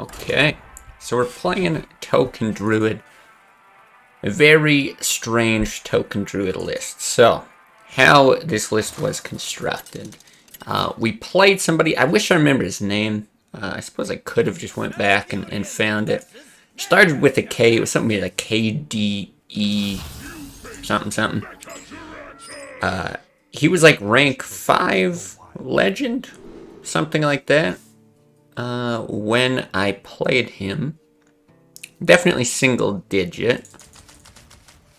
Okay, so we're playing Token Druid. A very strange Token Druid list. So, how this list was constructed. We played somebody, I wish I remember his name. I suppose I could have just went back and found it. Started with a K, it was something like KDE something something. He was like rank 5 legend, something like that. When I played him. Definitely single digit.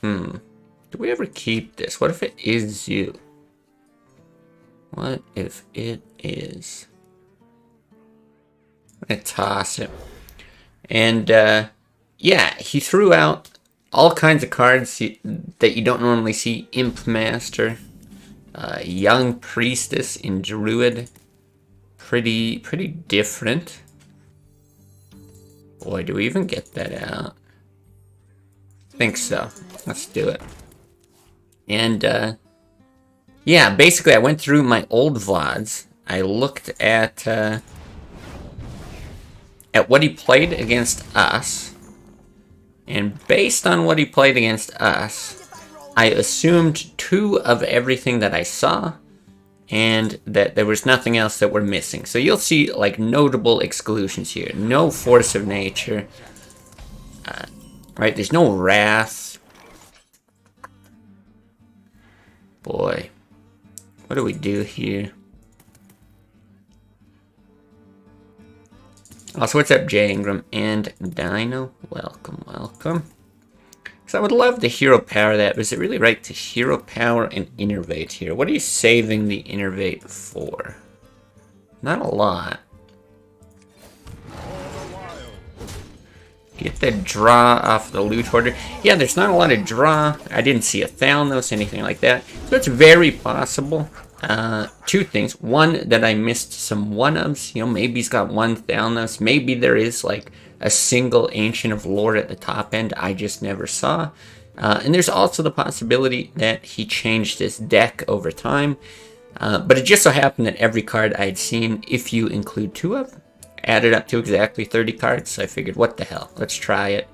Do we ever keep this? What if it is you? What if it is? I'm gonna toss it. And, yeah, he threw out all kinds of cards that you don't normally see. Imp Master, Young Priestess in Druid. Pretty different. Boy, do we even get that out? I think so. Let's do it. And, yeah, basically I went through my old VODs. I looked at what he played against us. And based on what he played against us, I assumed 2 of everything that I saw, and that there was nothing else that we're missing. So you'll see, like, notable exclusions here. No Force of Nature. Right, there's no Wrath. Boy. What do we do here? Also, what's up, Jay Ingram and Dino? Welcome, welcome. So I would love to hero power that, but is it really right to hero power and innervate here? What are you saving the innervate for? Not a lot. Get the draw off the loot hoarder. Yeah, there's not a lot of draw. I didn't see a Thalnos, anything like that. So it's very possible. 2 things. One, that I missed some 1-ofs. You know, maybe he's got 1 Thalnos. Maybe there is, like, a single Ancient of Lore at the top end I just never saw. And there's also the possibility that he changed his deck over time. But it just so happened that every card I'd seen, if you include 2 of, added up to exactly 30 cards. So I figured, what the hell? Let's try it.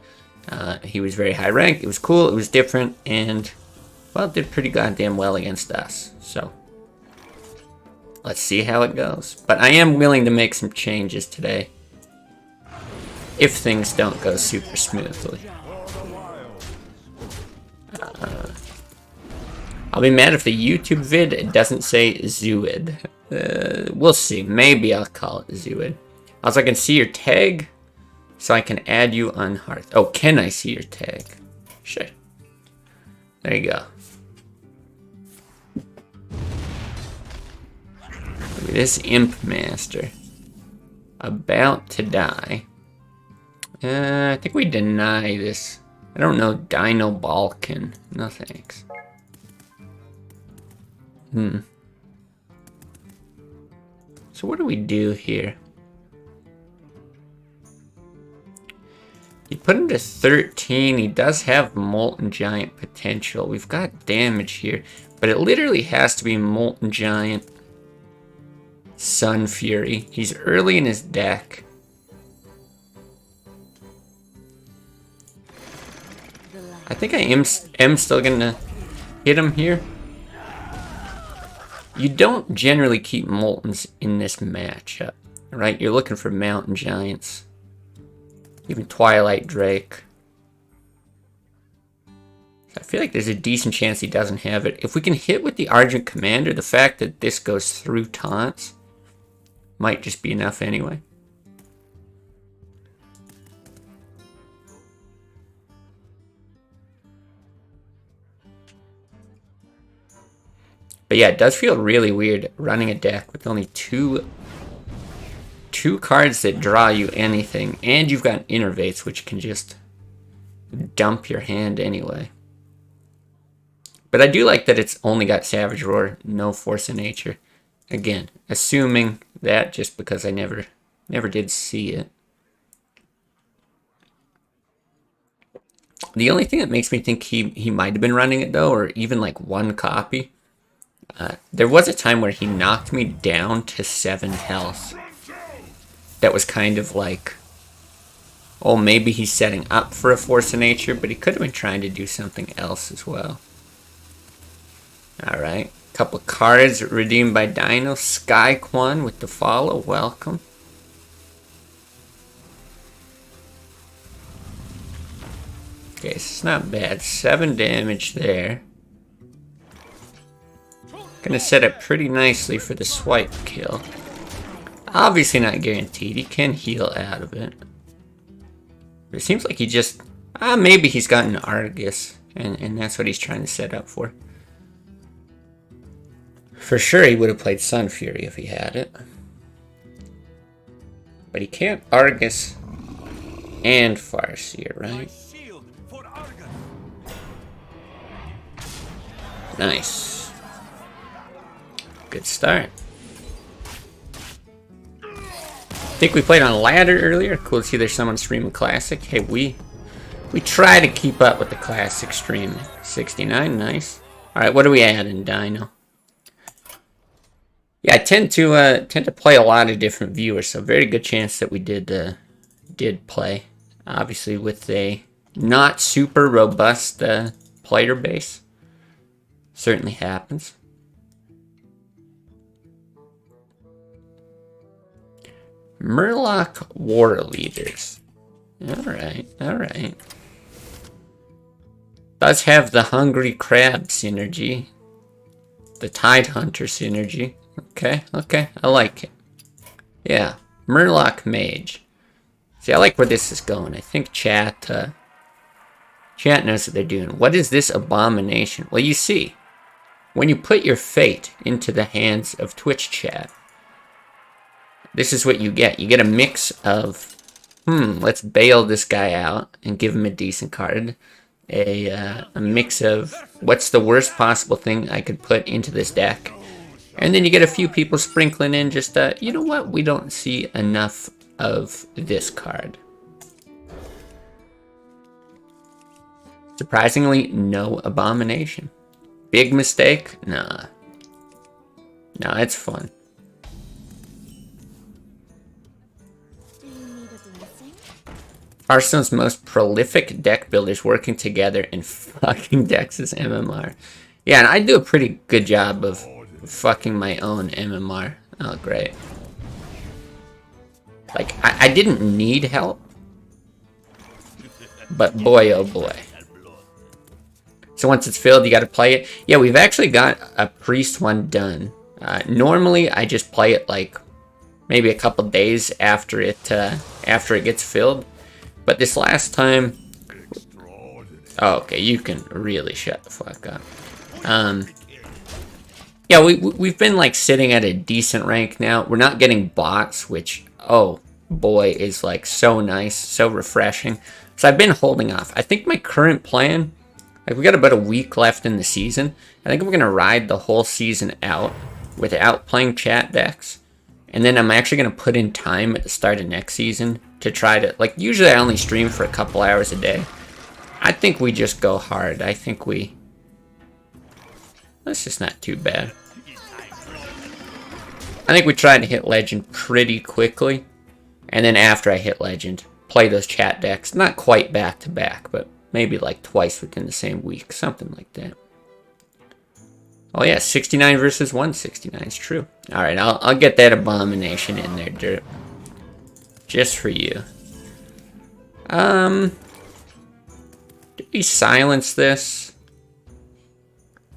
He was very high ranked. It was cool. It was different. And, well, it did pretty goddamn well against us. So let's see how it goes. But I am willing to make some changes today, if things don't go super smoothly. I'll be mad if the YouTube vid doesn't say Druid. We'll see. Maybe I'll call it Druid. Also, I can see your tag, so I can add you on Hearth. Oh, can I see your tag? Sure. There you go. Look at this Imp Master. About to die. I think we deny this. I don't know Dino Balkan. No thanks. So what do we do here? You put him to 13. He does have Molten Giant potential. We've got damage here. But it literally has to be Molten Giant, Sun Fury. He's early in his deck. I think I am still gonna hit him here. You don't generally keep Moltens in this matchup, right? You're looking for Mountain Giants. Even Twilight Drake. I feel like there's a decent chance he doesn't have it. If we can hit with the Argent Commander, the fact that this goes through taunts might just be enough anyway. But yeah, it does feel really weird running a deck with only two cards that draw you anything, and you've got Innervates, which can just dump your hand anyway. But I do like that it's only got Savage Roar, no Force of Nature. Again, assuming that just because I never did see it. The only thing that makes me think he might have been running it, though, or even like 1 copy, there was a time where he knocked me down to 7 health. That was kind of like Oh, maybe he's setting up for a Force of Nature, but he could have been trying to do something else as well. Alright. Couple cards redeemed by Dino. Skyquan with the follow. Welcome. Okay, it's not bad. 7 damage there. Gonna set up pretty nicely for the swipe kill. Obviously not guaranteed. He can heal out of it. But it seems like he just... maybe he's got an Argus. And that's what he's trying to set up for. For sure he would have played Sun Fury if he had it. But he can't Argus and Farseer, right? Nice. Good start. I think we played on ladder earlier. Cool to see there's someone streaming Classic. Hey, we try to keep up with the Classic stream. 69, nice. Alright, what are we adding, Dino? Yeah, I tend to play a lot of different viewers, so very good chance that we did play. Obviously with a not super robust player base. Certainly happens. Murloc War Leaders. Alright, alright. Does have the Hungry Crab synergy. The Tide Hunter synergy. Okay, okay, I like it. Yeah, Murloc Mage. See, I like where this is going. I think chat knows what they're doing. What is this abomination? Well, you see, when you put your fate into the hands of Twitch chat, this is what you get. You get a mix of, let's bail this guy out and give him a decent card. A mix of, what's the worst possible thing I could put into this deck? And then you get a few people sprinkling in just, you know what? We don't see enough of this card. Surprisingly, no abomination. Big mistake? Nah. No, it's fun. Hearthstone's most prolific deck builders working together in fucking decks is MMR. Yeah, and I do a pretty good job of fucking my own MMR. Oh, great. Like, I didn't need help. But boy, oh boy. So once it's filled, you gotta play it. Yeah, we've actually got a Priest one done. Normally, I just play it like maybe a couple days after it gets filled. But this last time... Oh, okay, you can really shut the fuck up. Yeah, we've been like sitting at a decent rank now. We're not getting bots, which, oh boy, is like so nice, so refreshing. So I've been holding off. I think my current plan, like we got about a week left in the season. I think we're gonna ride the whole season out without playing chat decks. And then I'm actually gonna put in time at the start of next season to try to, like, usually I only stream for a couple hours a day. I think we just go hard. I think that's just not too bad. I think we try to hit Legend pretty quickly. And then after I hit Legend, play those chat decks. Not quite back to back, but maybe like twice within the same week. Something like that. Oh yeah, 69 versus 169 is true. Alright, I'll get that abomination in there, Dirt. Just for you. Do we silence this?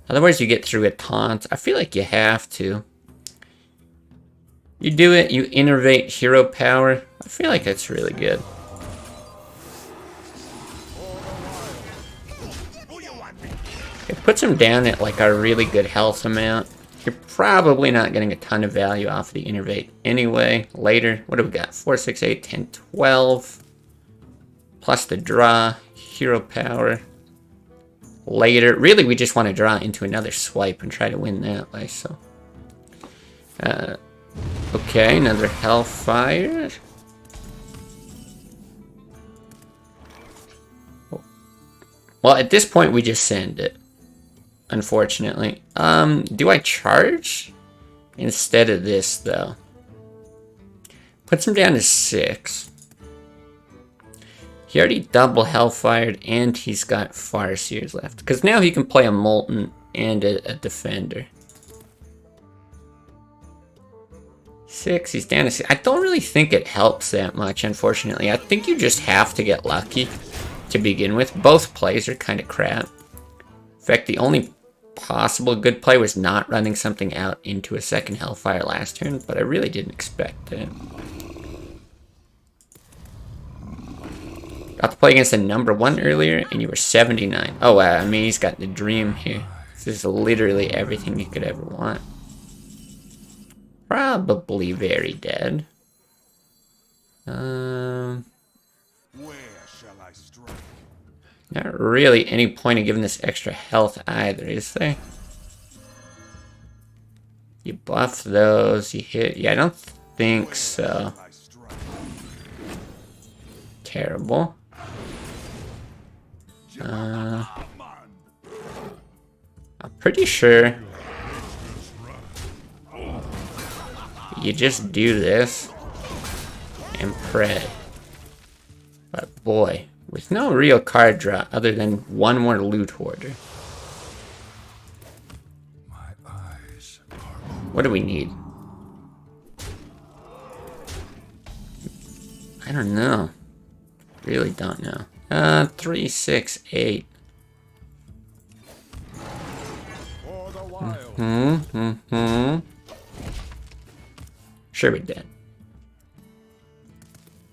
Otherwise you get through a taunt. I feel like you have to. You do it, you innervate hero power. I feel like that's really good. It puts him down at like a really good health amount. You're probably not getting a ton of value off of the innervate anyway. Later, what do we got? 4, 6, 8, 10, 12. Plus the draw, hero power. Later, really we just want to draw into another swipe and try to win that way, so. Okay, another Hellfire. Well, at this point we just send it. Unfortunately. Do I charge? Instead of this, though. Puts him down to 6. He already double Hellfired, and he's got Farseers left. Because now he can play a Molten and a Defender. 6, he's down to 6. I don't really think it helps that much, unfortunately. I think you just have to get lucky to begin with. Both plays are kind of crap. In fact, the only possible good play was not running something out into a second Hellfire last turn, but I really didn't expect it. Got to play against a number 1 earlier, and you were 79. Oh, wow, I mean, he's got the dream here. This is literally everything you could ever want. Probably very dead. Where shall I strike? Not really any point in giving this extra health either, is there? You buff those, you hit. Yeah, I don't think so. Terrible. I'm pretty sure you just do this and pray. But boy, with no real card draw other than one more loot hoarder. What do we need? I don't know. Really don't know. 3, 6, 8. Sure we did.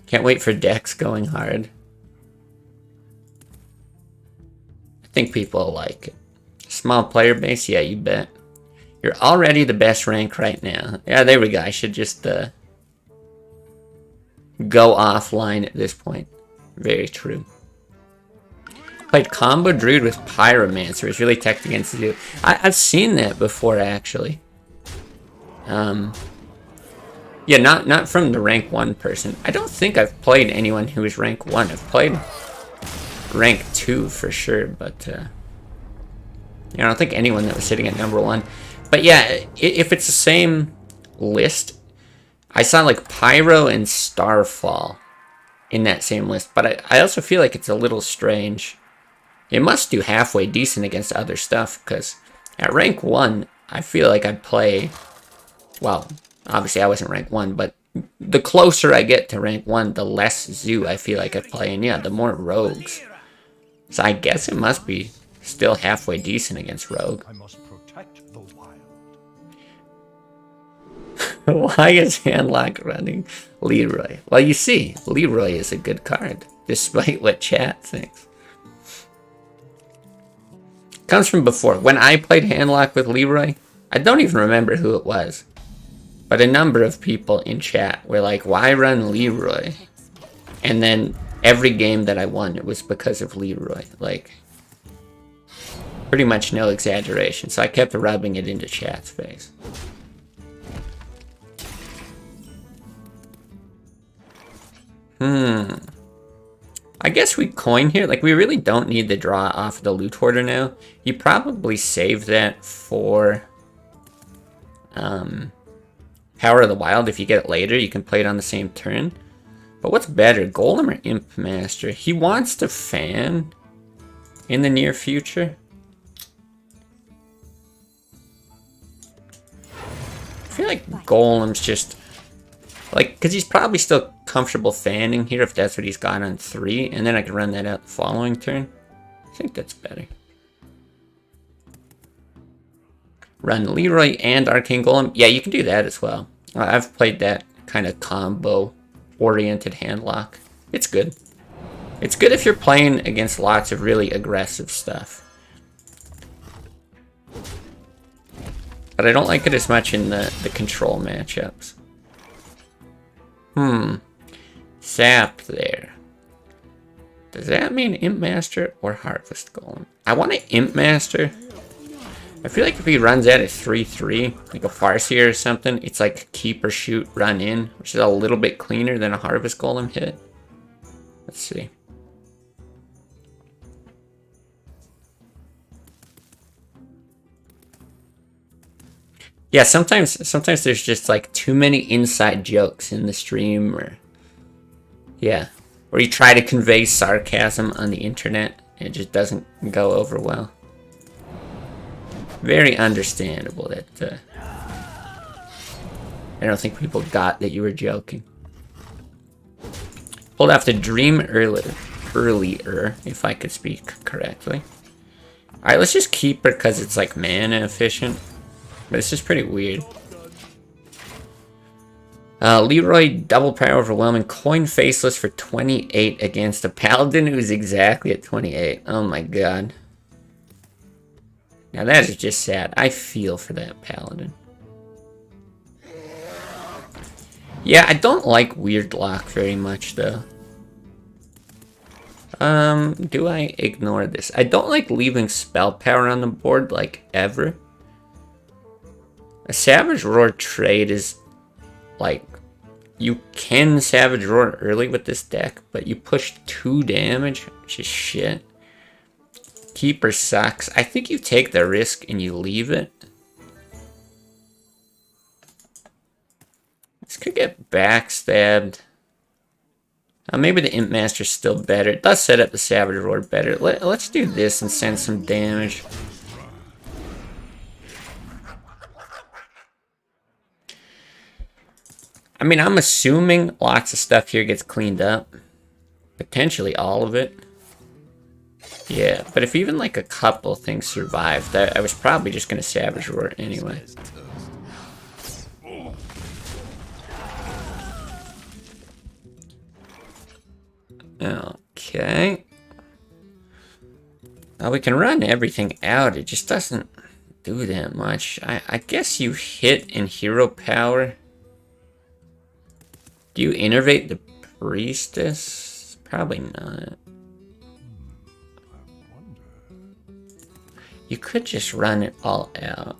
Can't wait for decks going hard. I think people will like it. Small player base? Yeah, you bet. You're already the best rank right now. Yeah, there we go. I should just go offline at this point. Very true. Played combo Druid with Pyromancer. It's really teched against you. I've seen that before, actually. Yeah, not from the rank 1 person. I don't think I've played anyone who is rank 1. I've played rank 2 for sure, but yeah, I don't think anyone that was sitting at number 1. But yeah, if it's the same list, I saw like Pyro and Starfall in that same list, but I also feel like it's a little strange. It must do halfway decent against other stuff, because at rank 1, I feel like I'd play, well, obviously I wasn't rank 1, but the closer I get to rank 1, the less Zoo I feel like I'd play, and yeah, the more Rogues. So I guess it must be still halfway decent against Rogue. I must protect the wild. Why is Handlock running Leroy? Well, you see, Leroy is a good card, despite what chat thinks. Comes from before. When I played Handlock with Leroy, I don't even remember who it was, but a number of people in chat were like, why run Leroy? And then every game that I won, it was because of Leroy. Like, pretty much no exaggeration. So I kept rubbing it into chat's face. I guess we coin here. Like, we really don't need the draw off the loot hoarder now. You probably save that for Power of the Wild. If you get it later, you can play it on the same turn. But what's better, Golem or Imp Master? He wants to fan in the near future. I feel like Golem's just... like, because he's probably still comfortable fanning here if that's what he's got on 3. And then I can run that out the following turn. I think that's better. Run Leroy and Arcane Golem. Yeah, you can do that as well. I've played that kind of combo-oriented handlock. It's good. It's good if you're playing against lots of really aggressive stuff. But I don't like it as much in the control matchups. Sap there. Does that mean Imp Master or Harvest Golem? I want an Imp Master. I feel like if he runs at a 3-3, like a Farseer or something, it's like keep or shoot, run in, which is a little bit cleaner than a Harvest Golem hit. Let's see. Yeah, sometimes there's just like too many inside jokes in the stream, or yeah, Or you try to convey sarcasm on the internet, and it just doesn't go over well. Very understandable that I don't think people got that you were joking. Pulled off the dream earlier, if I could speak correctly. Alright, let's just keep her because it's like mana efficient. But it's just pretty weird. Leroy, double power overwhelming, coin faceless for 28 against a paladin who's exactly at 28. Oh my god. Now that is just sad. I feel for that paladin. Yeah, I don't like weird lock very much though. Do I ignore this? I don't like leaving spell power on the board like ever. A Savage Roar trade is like, you can Savage Roar early with this deck, but you push 2 damage, which is shit. Keeper sucks. I think you take the risk and you leave it. This could get backstabbed. Maybe the Imp Master's still better. It does set up the Savage Roar better. Let's do this and send some damage. I mean, I'm assuming lots of stuff here gets cleaned up. Potentially all of it. Yeah, but if even like a couple things survived, I was probably just going to Savage Roar anyway. Okay. Now we can run everything out. It just doesn't do that much. I guess you hit in hero power. Do you innervate the priestess? Probably not. You could just run it all out.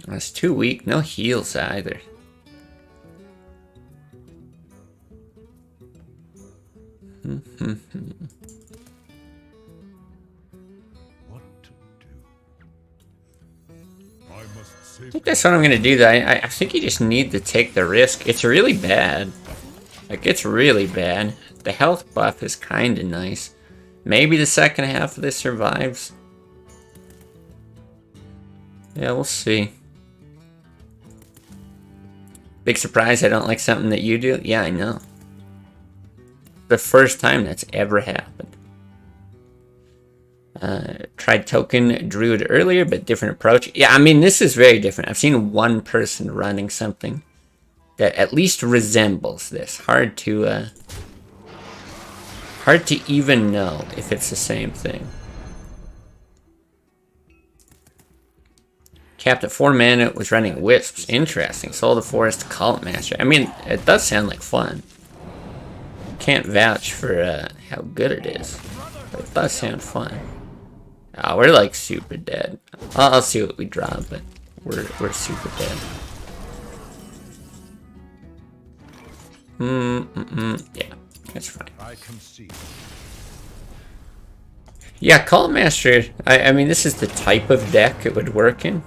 That's too weak. No heals either. I think that's what I'm gonna do though. I think you just need to take the risk. It's really bad. Like, it's really bad. The health buff is kinda nice. Maybe the second half of this survives. Yeah, we'll see. Big surprise I don't like something that you do? Yeah, I know. The first time that's ever happened. Tried token Druid earlier, but different approach. Yeah, I mean, this is very different. I've seen one person running something that at least resembles this. Hard to even know if it's the same thing. Capped at 4 mana, was running Wisps. Interesting. Soul of the Forest, Cult Master. I mean, it does sound like fun. Can't vouch for how good it is, but it does sound fun. Oh, we're like super dead. I'll see what we draw, but we're super dead. Yeah, that's fine. Yeah, Cult Master. I mean, this is the type of deck it would work in,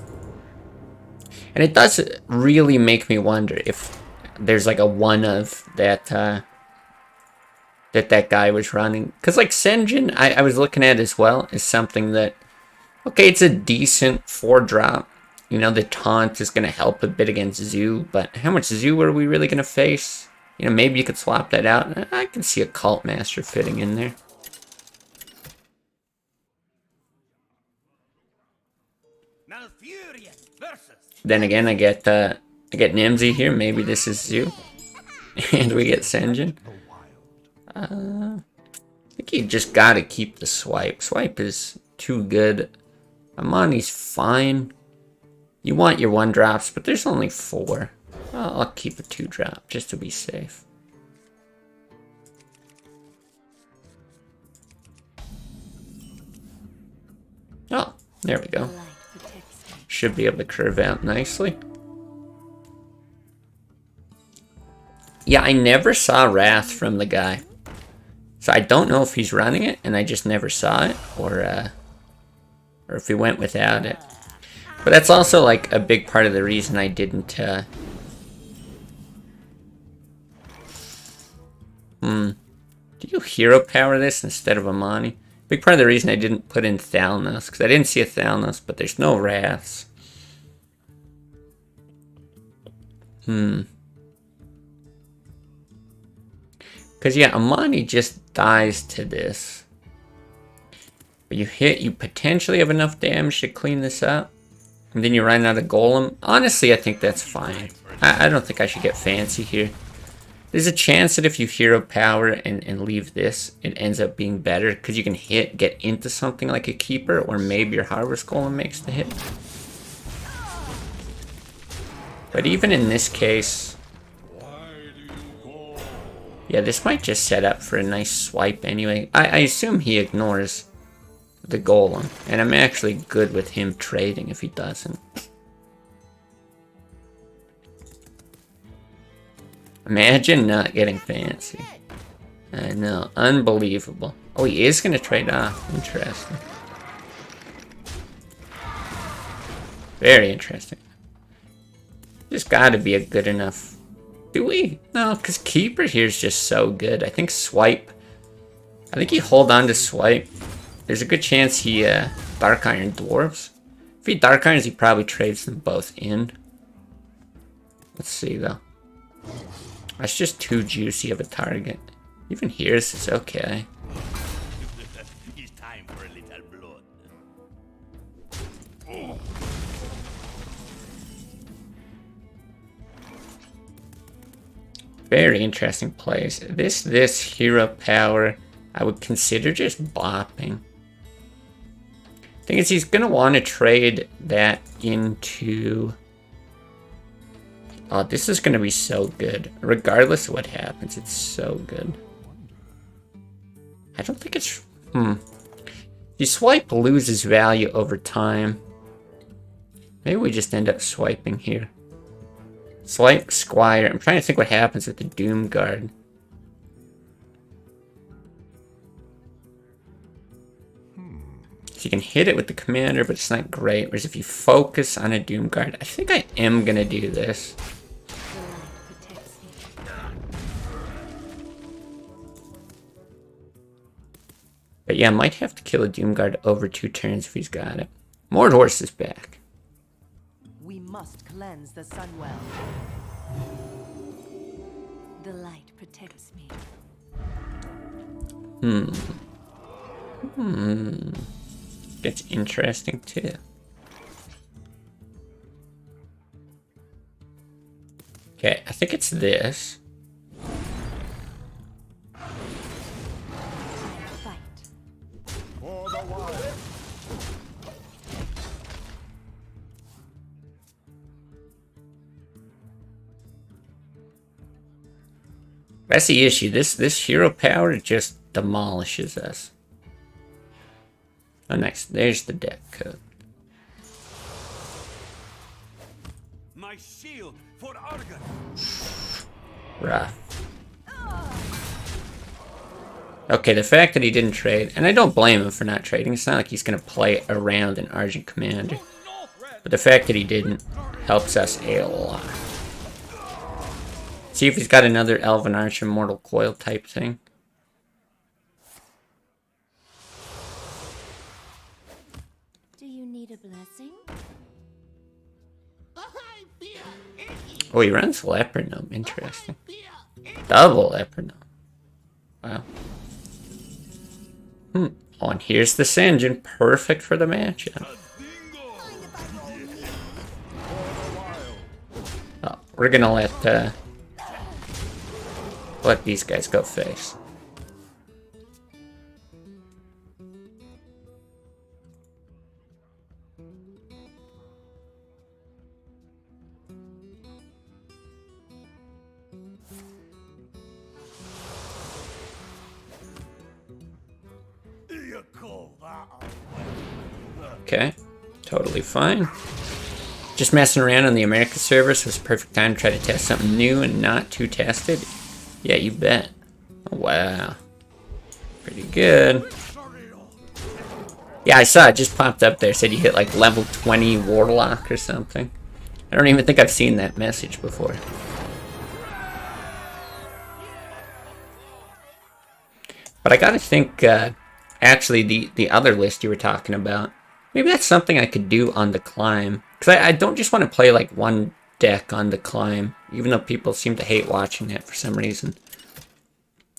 and it does really make me wonder if there's like a one of that. That guy was running. Because, like, Sen'jin, I was looking at as well, is something that, okay, it's a decent 4-drop. You know, the taunt is going to help a bit against Zoo, but how much Zoo are we really going to face? You know, maybe you could swap that out. I can see a Cult Master fitting in there. Then again, I get Nimsy here. Maybe this is Zoo. And we get Sen'jin. I think you just gotta keep the swipe. Swipe is too good. Amani's fine. You want your 1-drops, but there's only 4. I'll keep a 2-drop just to be safe. Oh, there we go. Should be able to curve out nicely. Yeah, I never saw Wrath from the guy. So I don't know if he's running it, and I just never saw it, or if he went without it. But that's also like a big part of the reason I didn't do hero power this instead of Amani. Big part of the reason I didn't put in Thalnos, because I didn't see a Thalnos, but there's no Wraths. Because, yeah, Amani just dies to this. But you potentially have enough damage to clean this up. And then you run out of Golem. Honestly, I think that's fine. I don't think I should get fancy here. There's a chance that if you hero power and leave this, it ends up being better. Because you can get into something like a Keeper, or maybe your Harvest Golem makes the hit. But even in this case... yeah, this might just set up for a nice swipe anyway. I assume he ignores the Golem. And I'm actually good with him trading if he doesn't. Imagine not getting fancy. I know, unbelievable. Oh, he is going to trade off. Interesting. Very interesting. Just got to be a good enough... do we? No, because Keeper here is just so good. I think Swipe... I think he hold on to Swipe. There's a good chance he Dark Iron Dwarves. If he Dark Irons, he probably trades them both in. Let's see, though. That's just too juicy of a target. Even here, this is okay. It's time for a little blood. Very interesting plays. This hero power, I would consider just bopping. Thing is, he's gonna want to trade that into... oh, this is gonna be so good. Regardless of what happens, it's so good. I don't think it's... The swipe loses value over time. Maybe we just end up swiping here. Swipe Squire. I'm trying to think what happens with the Doom Guard. So you can hit it with the commander, but it's not great. Whereas if you focus on a Doom Guard, I think I am gonna do this. But yeah, I might have to kill a Doom Guard over 2 turns if he's got it. Mordhorse is back. We must cleanse the Sunwell. The light protects me. Gets interesting too. Okay, I think it's this. Fight. For the wild. That's the issue. This hero power just demolishes us. Oh, nice. There's the deck code. My shield for Argon. Rough. Okay, the fact that he didn't trade, and I don't blame him for not trading. It's not like he's going to play around an Argent Commander. But the fact that he didn't helps us a lot. See if he's got another Elven Archer Mortal Coil type thing. Do you need a blessing? Oh, he runs Leopard Gnome. Interesting. Double Leopard Gnome. Wow. Oh, and here's the Sinjin. Perfect for the matchup. Oh, we're gonna let these guys go face. Okay, totally fine. Just messing around on the America server, so it's a perfect time to try to test something new and not too tested. Yeah, you bet. Oh, wow. Pretty good. Yeah, I saw it just popped up there. Said you hit like level 20 Warlock or something. I don't even think I've seen that message before. But I gotta think, actually, the other list you were talking about, maybe that's something I could do on the climb. Because I don't just want to play like one deck on the climb, even though people seem to hate watching that for some reason.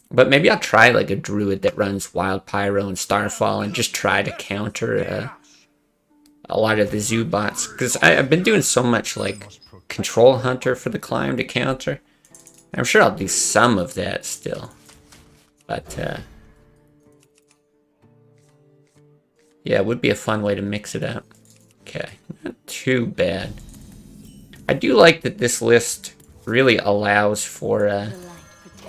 But maybe I'll try like a Druid that runs Wild Pyro and Starfall and just try to counter a lot of the zoo bots. Because I've been doing so much like Control Hunter for the climb to counter. I'm sure I'll do some of that still. But yeah, it would be a fun way to mix it up. Okay, not too bad. I do like that this list really allows for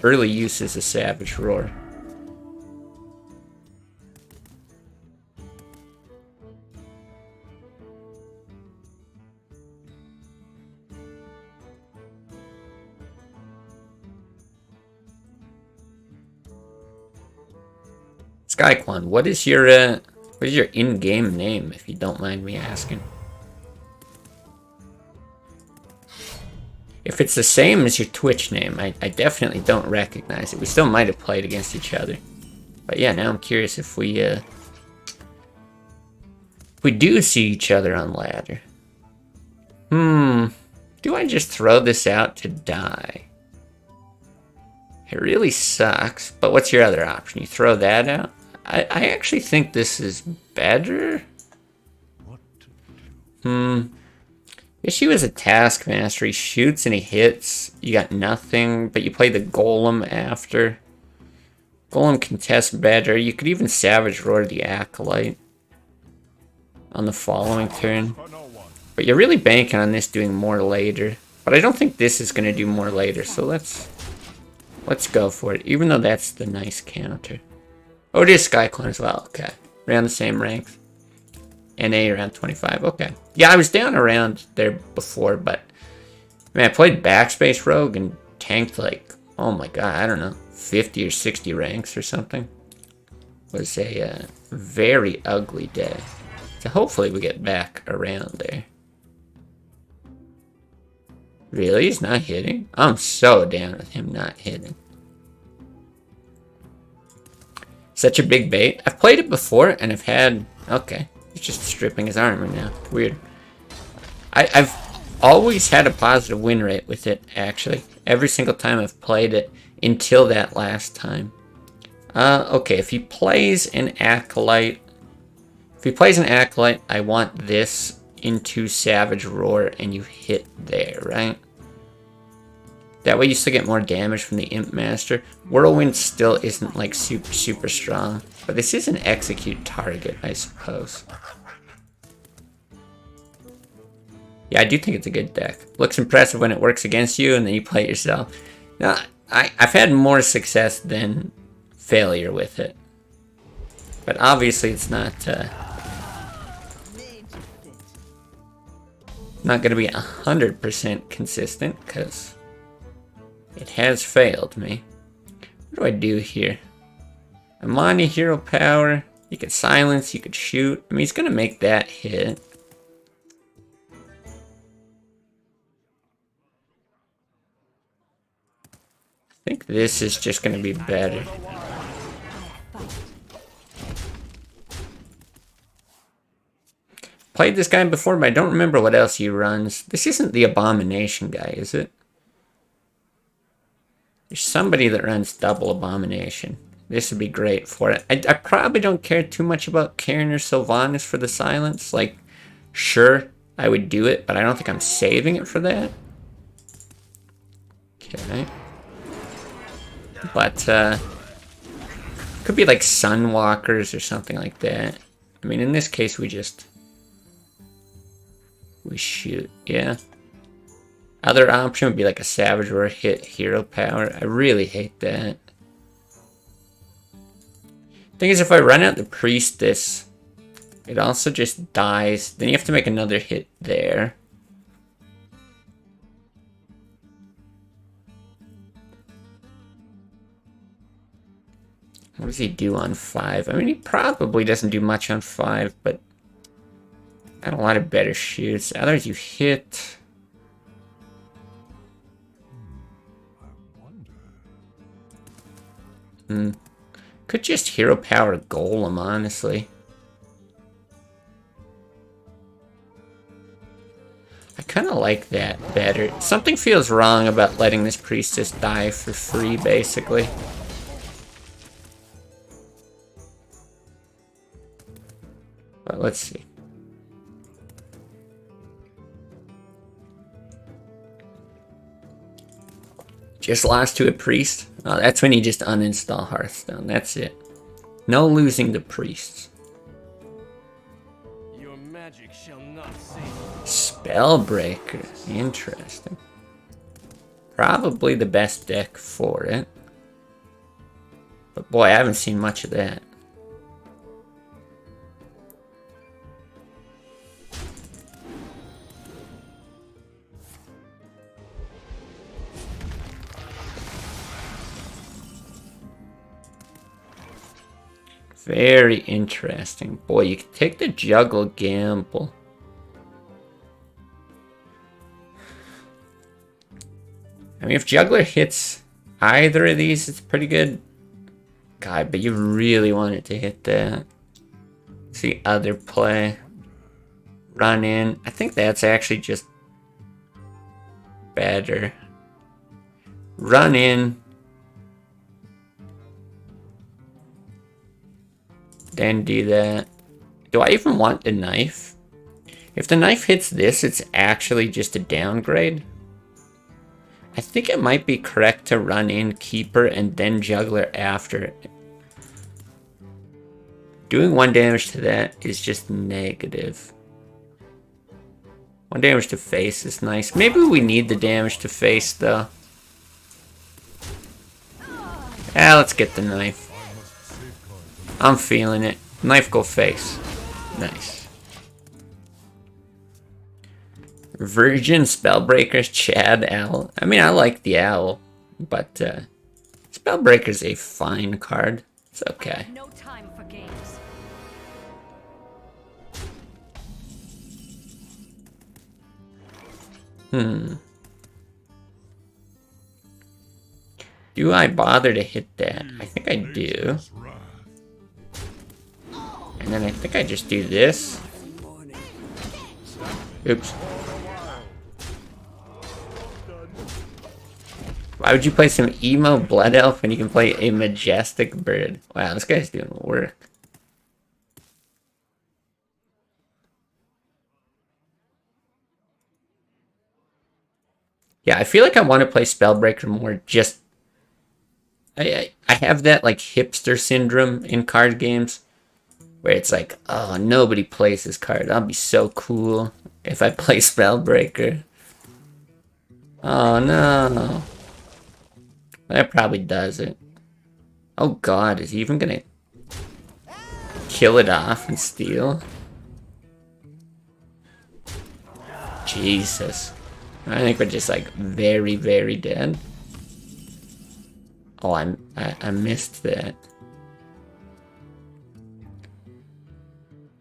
early use as a Savage Roar. Skyquan, what is your in-game name, if you don't mind me asking? If it's the same as your Twitch name, I definitely don't recognize it. We still might have played against each other. But yeah, now I'm curious if we do see each other on ladder. Do I just throw this out to die? It really sucks, but what's your other option? You throw that out? I actually think this is better. Issue is a Taskmaster. He shoots and he hits. You got nothing, but you play the Golem after. Golem contests better. You could even Savage Roar the Acolyte on the following turn. But you're really banking on this doing more later. But I don't think this is going to do more later, so let's go for it, even though that's the nice counter. Oh, it is Skyclone as well. Okay. Around the same ranks. NA around 25. Okay. Yeah, I was down around there before, but man, I played Backspace Rogue and tanked like, oh my god, I don't know, 50 or 60 ranks or something. It was a very ugly day. So hopefully we get back around there. Really? He's not hitting? I'm so down with him not hitting. Such a big bait. I've played it before and I've had... Okay. He's just stripping his armor now. Weird. I've always had a positive win rate with it, actually. Every single time I've played it until that last time. Okay, if he plays an Acolyte... If he plays an Acolyte, I want this into Savage Roar and you hit there, right? That way you still get more damage from the Imp Master. Whirlwind still isn't like super strong. But this is an execute target, I suppose. Yeah, I do think it's a good deck. Looks impressive when it works against you and then you play it yourself. Now, I've had more success than failure with it. But obviously it's not going to be 100% consistent because it has failed me. What do I do here? Amani hero power. You could silence, you could shoot. I mean, he's going to make that hit. I think this is just going to be better. Played this guy before, but I don't remember what else he runs. This isn't the Abomination guy, is it? There's somebody that runs double Abomination. This would be great for it. I probably don't care too much about Karen or Sylvanas for the silence. Like, sure, I would do it, but I don't think I'm saving it for that. Okay. But, could be like Sunwalkers or something like that. I mean, in this case, we shoot, yeah. Other option would be like a Savage Roar hit hero power. I really hate that. Thing is, if I run out the Priestess, it also just dies. Then you have to make another hit there. What does he do on 5? I mean, he probably doesn't do much on 5, but got a lot of better shoots. Others you hit. Could just hero power Golem, honestly. I kind of like that better. Something feels wrong about letting this priestess die for free, basically. But let's see. Just lost to a priest? Oh, that's when you just uninstall Hearthstone. That's it. No losing to priests. Your magic shall not save. Spellbreaker. Interesting. Probably the best deck for it. But boy, I haven't seen much of that. Very interesting. Boy, you can take the juggle gamble. I mean, if juggler hits either of these, it's pretty good. God, but you really wanted to hit that. See other play. Run in. I think that's actually just better. Run in. Then do that. Do I even want the knife? If the knife hits this, it's actually just a downgrade. I think it might be correct to run in Keeper and then Juggler after. Doing 1 damage to that is just negative. 1 damage to face is nice. Maybe we need the damage to face though. Ah, let's get the knife. I'm feeling it. Knife go face. Nice. Virgin Spellbreakers, Chad Owl. I mean, I like the owl, but Spellbreaker's a fine card. It's okay. No time for games. Do I bother to hit that? I think I do. And then I think I just do this. Oops. Why would you play some emo blood elf when you can play a majestic bird? Wow, this guy's doing work. Yeah, I feel like I want to play Spellbreaker more. Just I have that like hipster syndrome in card games where it's like, oh, nobody plays this card. I'll be so cool if I play Spellbreaker. Oh no. That probably does it. Oh god, is he even gonna kill it off and steal? Jesus. I think we're just like very, very dead. Oh, I missed that.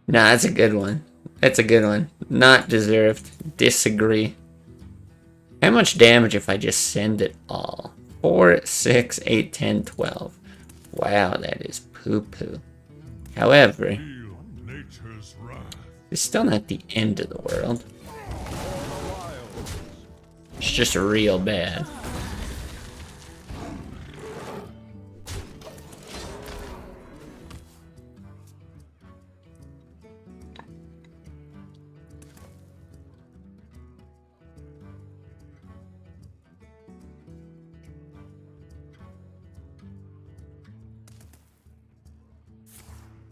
Nah, that's a good one. That's a good one. Not deserved. Disagree. How much damage if I just send it all? 4, 6, 8, 10, 12. Wow, that is poo-poo. However, it's still not the end of the world. It's just real bad.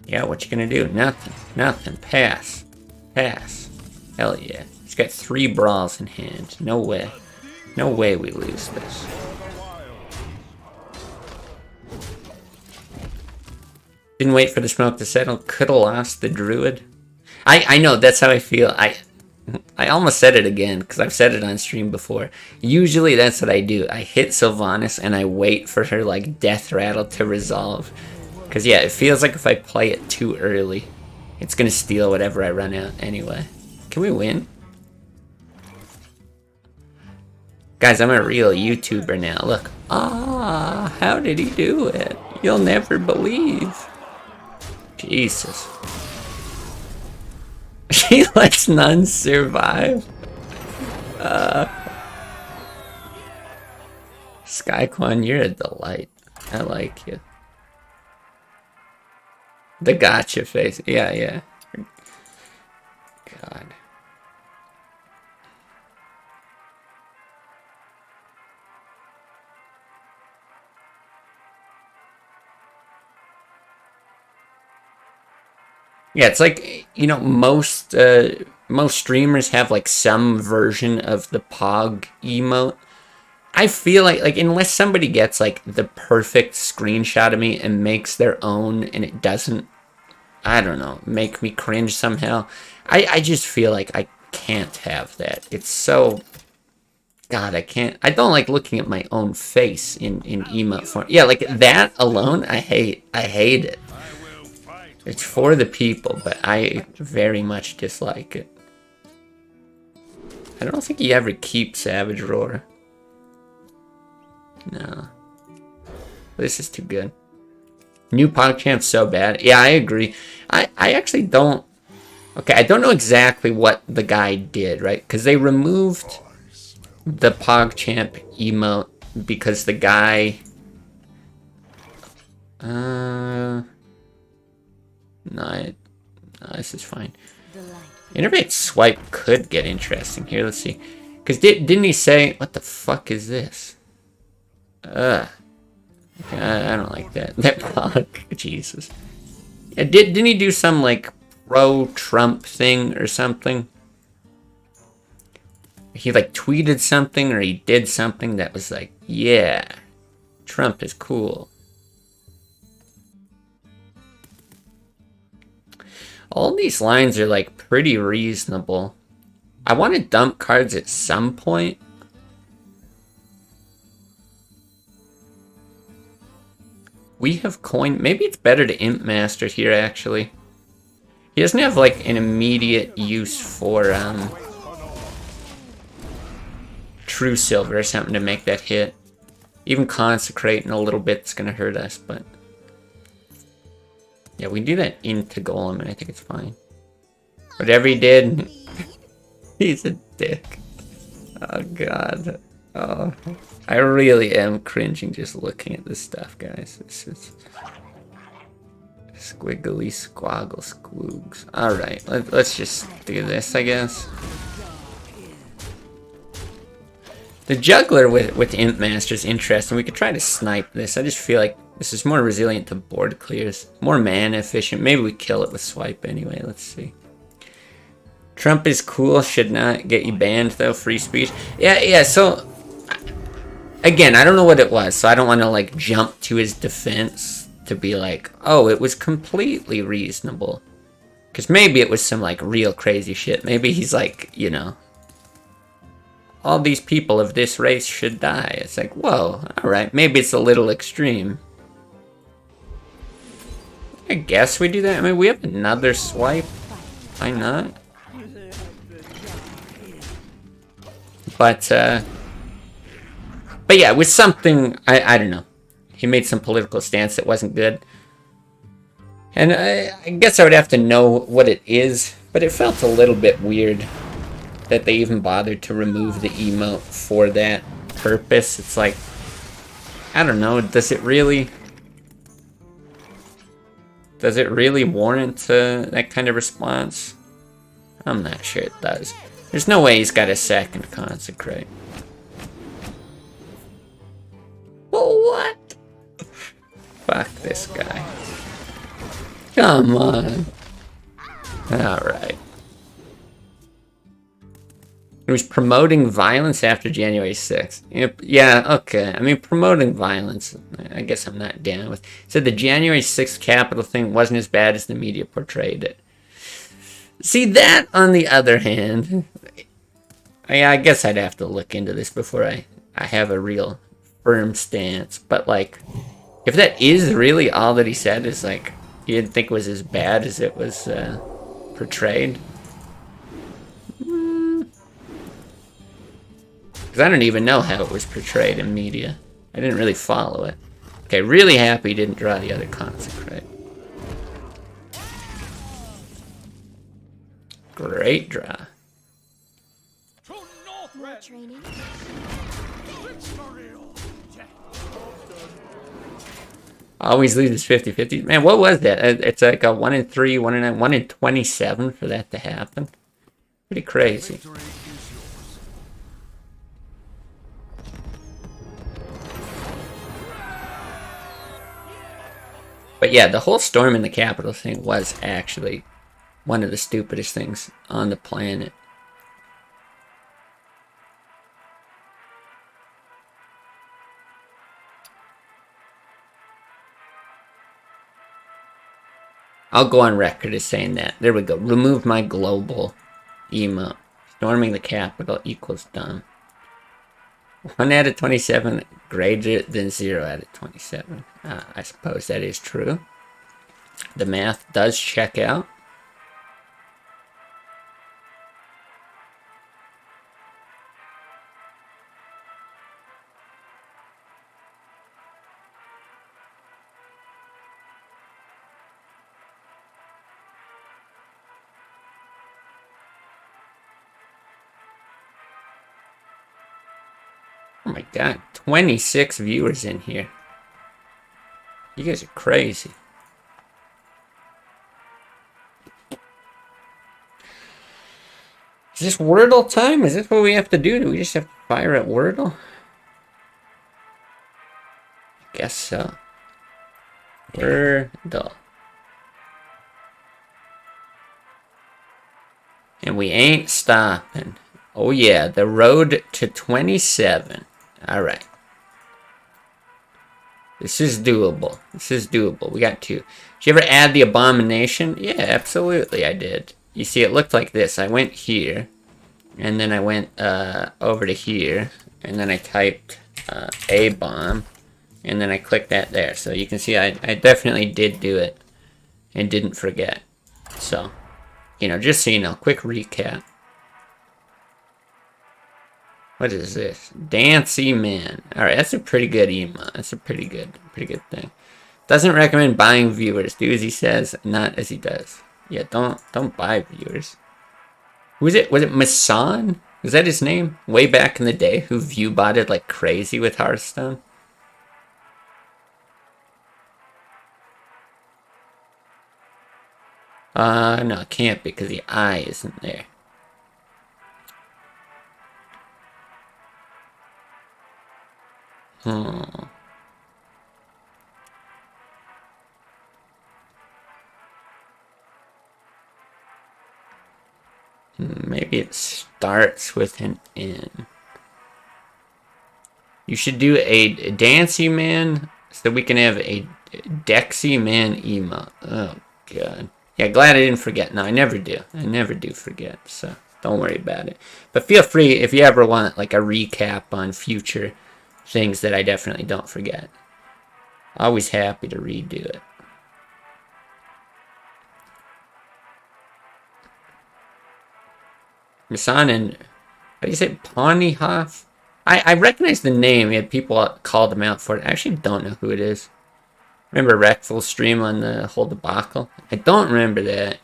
Yeah, what you gonna do? Nothing. Nothing. Pass. Pass. Hell yeah. He's got 3 brawls in hand. No way. No way we lose this. Didn't wait for the smoke to settle. Coulda lost the Druid. I know, that's how I feel. I almost said it again, because I've said it on stream before. Usually that's what I do. I hit Sylvanas and I wait for her like death rattle to resolve. Because yeah, it feels like if I play it too early, it's going to steal whatever I run out anyway. Can we win? Guys, I'm a real YouTuber now. Look. Ah, how did he do it? You'll never believe. Jesus. She lets none survive. Skyquan, you're a delight. I like you. The gotcha face. Yeah, yeah. God. Yeah, it's like, you know, most streamers have like some version of the Pog emote. I feel like unless somebody gets like the perfect screenshot of me and makes their own and it doesn't, I don't know, make me cringe somehow, I just feel like I can't have that. It's so, God, I can't, I don't like looking at my own face in emote form. Yeah, like that alone, I hate it. It's for the people, but I very much dislike it. I don't think he ever keeps Savage Roar. No. This is too good. New PogChamp's so bad. Yeah, I agree. I actually don't... Okay, I don't know exactly what the guy did, right? Because they removed the PogChamp emote because the guy... No, this is fine. Innervate Swipe could get interesting here. Let's see. Because didn't he say... What the fuck is this? I don't like that. That Pog. Jesus. Yeah, didn't he do some, like, pro-Trump thing or something? He, like, tweeted something or he did something that was like, yeah, Trump is cool. All these lines are, like, pretty reasonable. I want to dump cards at some point. We have coin. Maybe it's better to Imp Master here, actually. He doesn't have, like, an immediate use for, True Silver or something to make that hit. Even Consecrate in a little bit's gonna hurt us, but... Yeah, we do that into Golem, and I think it's fine. Whatever he did, he's a dick. Oh, God. Oh, I really am cringing just looking at this stuff, guys. This is... Squiggly squoggle squoogs. Alright, let's just do this, I guess. The Juggler with Imp Master is interesting. We could try to snipe this. I just feel like this is more resilient to board clears. More mana efficient. Maybe we kill it with Swipe anyway. Let's see. Trump is cool. Should not get you banned, though. Free speech. Yeah, so... Again, I don't know what it was, so I don't want to, like, jump to his defense to be like, oh, it was completely reasonable. Because maybe it was some, like, real crazy shit. Maybe he's like, you know... all these people of this race should die. It's like, whoa, alright, maybe it's a little extreme. I guess we do that. I mean, we have another swipe. Why not? But yeah, with something, I don't know. He made some political stance that wasn't good. And I guess I would have to know what it is, but it felt a little bit weird that they even bothered to remove the emote for that purpose. It's like, I don't know, does it really warrant that kind of response? I'm not sure it does. There's no way he's got a second Consecrate. Well, what? Fuck this guy. Come on. Alright. It was promoting violence after January 6th. Yeah, okay. I mean, promoting violence, I guess I'm not down with. It said the January 6th Capitol thing wasn't as bad as the media portrayed it. See, that, on the other hand, I guess I'd have to look into this before I have a real firm stance. But, like, if that is really all that he said, is like, he didn't think it was as bad as it was portrayed. Because I don't even know how it was portrayed in media. I didn't really follow it. Okay, Okay, really happy he didn't draw the other Consecrate. Great draw. More training. Always loses 50-50. Man, what was that? It's like a 1 in 3, 1 in 9, 1 in 27 for that to happen. Pretty crazy. But yeah, the whole storm in the capital thing was actually one of the stupidest things on the planet. I'll go on record as saying that. There we go. Remove my global emote. Storming the capital equals dumb. 1 out of 27 greater than 0 out of 27. I suppose that is true. The math does check out. Oh my god, 26 viewers in here. You guys are crazy. Is this Wordle time? Is this what we have to do? Do we just have to fire at Wordle? I guess so. Wordle. And we ain't stopping. Oh yeah, the road to 27. Alright. This is doable. This is doable. We got 2. Did you ever add the abomination? Yeah, absolutely I did. You see, it looked like this. I went here, and then I went over to here, and then I typed a bomb, and then I clicked that there. So you can see I definitely did do it and didn't forget. So, you know, just so you know, quick recap. What is this? Dancy Man. Alright, that's a pretty good emo. That's a pretty good thing. Doesn't recommend buying viewers. Do as he says, not as he does. Yeah, don't buy viewers. Who is it? Was it Masan? Was that his name? Way back in the day, who view botted like crazy with Hearthstone? No, it can't because the eye isn't there. Maybe it starts with an N. You should do a Dancy Man so we can have a Dexy Man emo. Oh, God. Yeah, glad I didn't forget. No, I never do. I never do forget, so don't worry about it. But feel free if you ever want like a recap on future things that I definitely don't forget. Always happy to redo it. Masan and, how do you say, Ponyhoff? I recognize the name. We had people called him out for it. I actually don't know who it is. Remember Reckful's stream on the whole debacle? I don't remember that.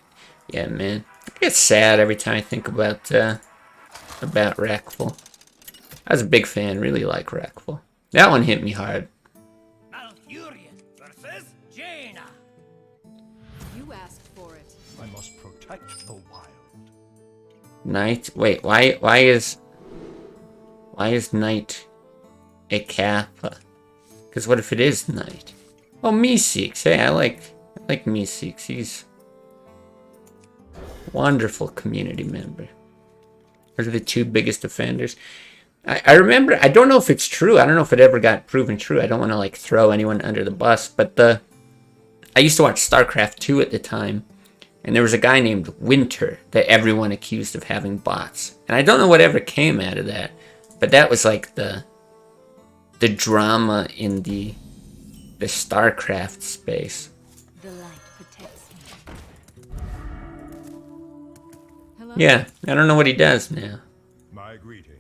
Yeah, man. I get sad every time I think about Reckful. I was a big fan. Really like Reckful. That one hit me hard. Malfurion versus Jaina. You asked for it. I must protect the wild. Knight. Wait, why is Knight a Kappa? Because what if it is Knight? Oh, Meeseeks. Hey, I like Meeseeks. He's a wonderful community member. Those are the 2 biggest offenders. I remember, I don't know if it's true. I don't know if it ever got proven true. I don't want to like throw anyone under the bus, but I used to watch StarCraft 2 at the time, and there was a guy named Winter that everyone accused of having bots. And I don't know whatever came out of that, but that was like the drama in the StarCraft space. The light protects me. Hello? Yeah, I don't know what he does now. My greetings.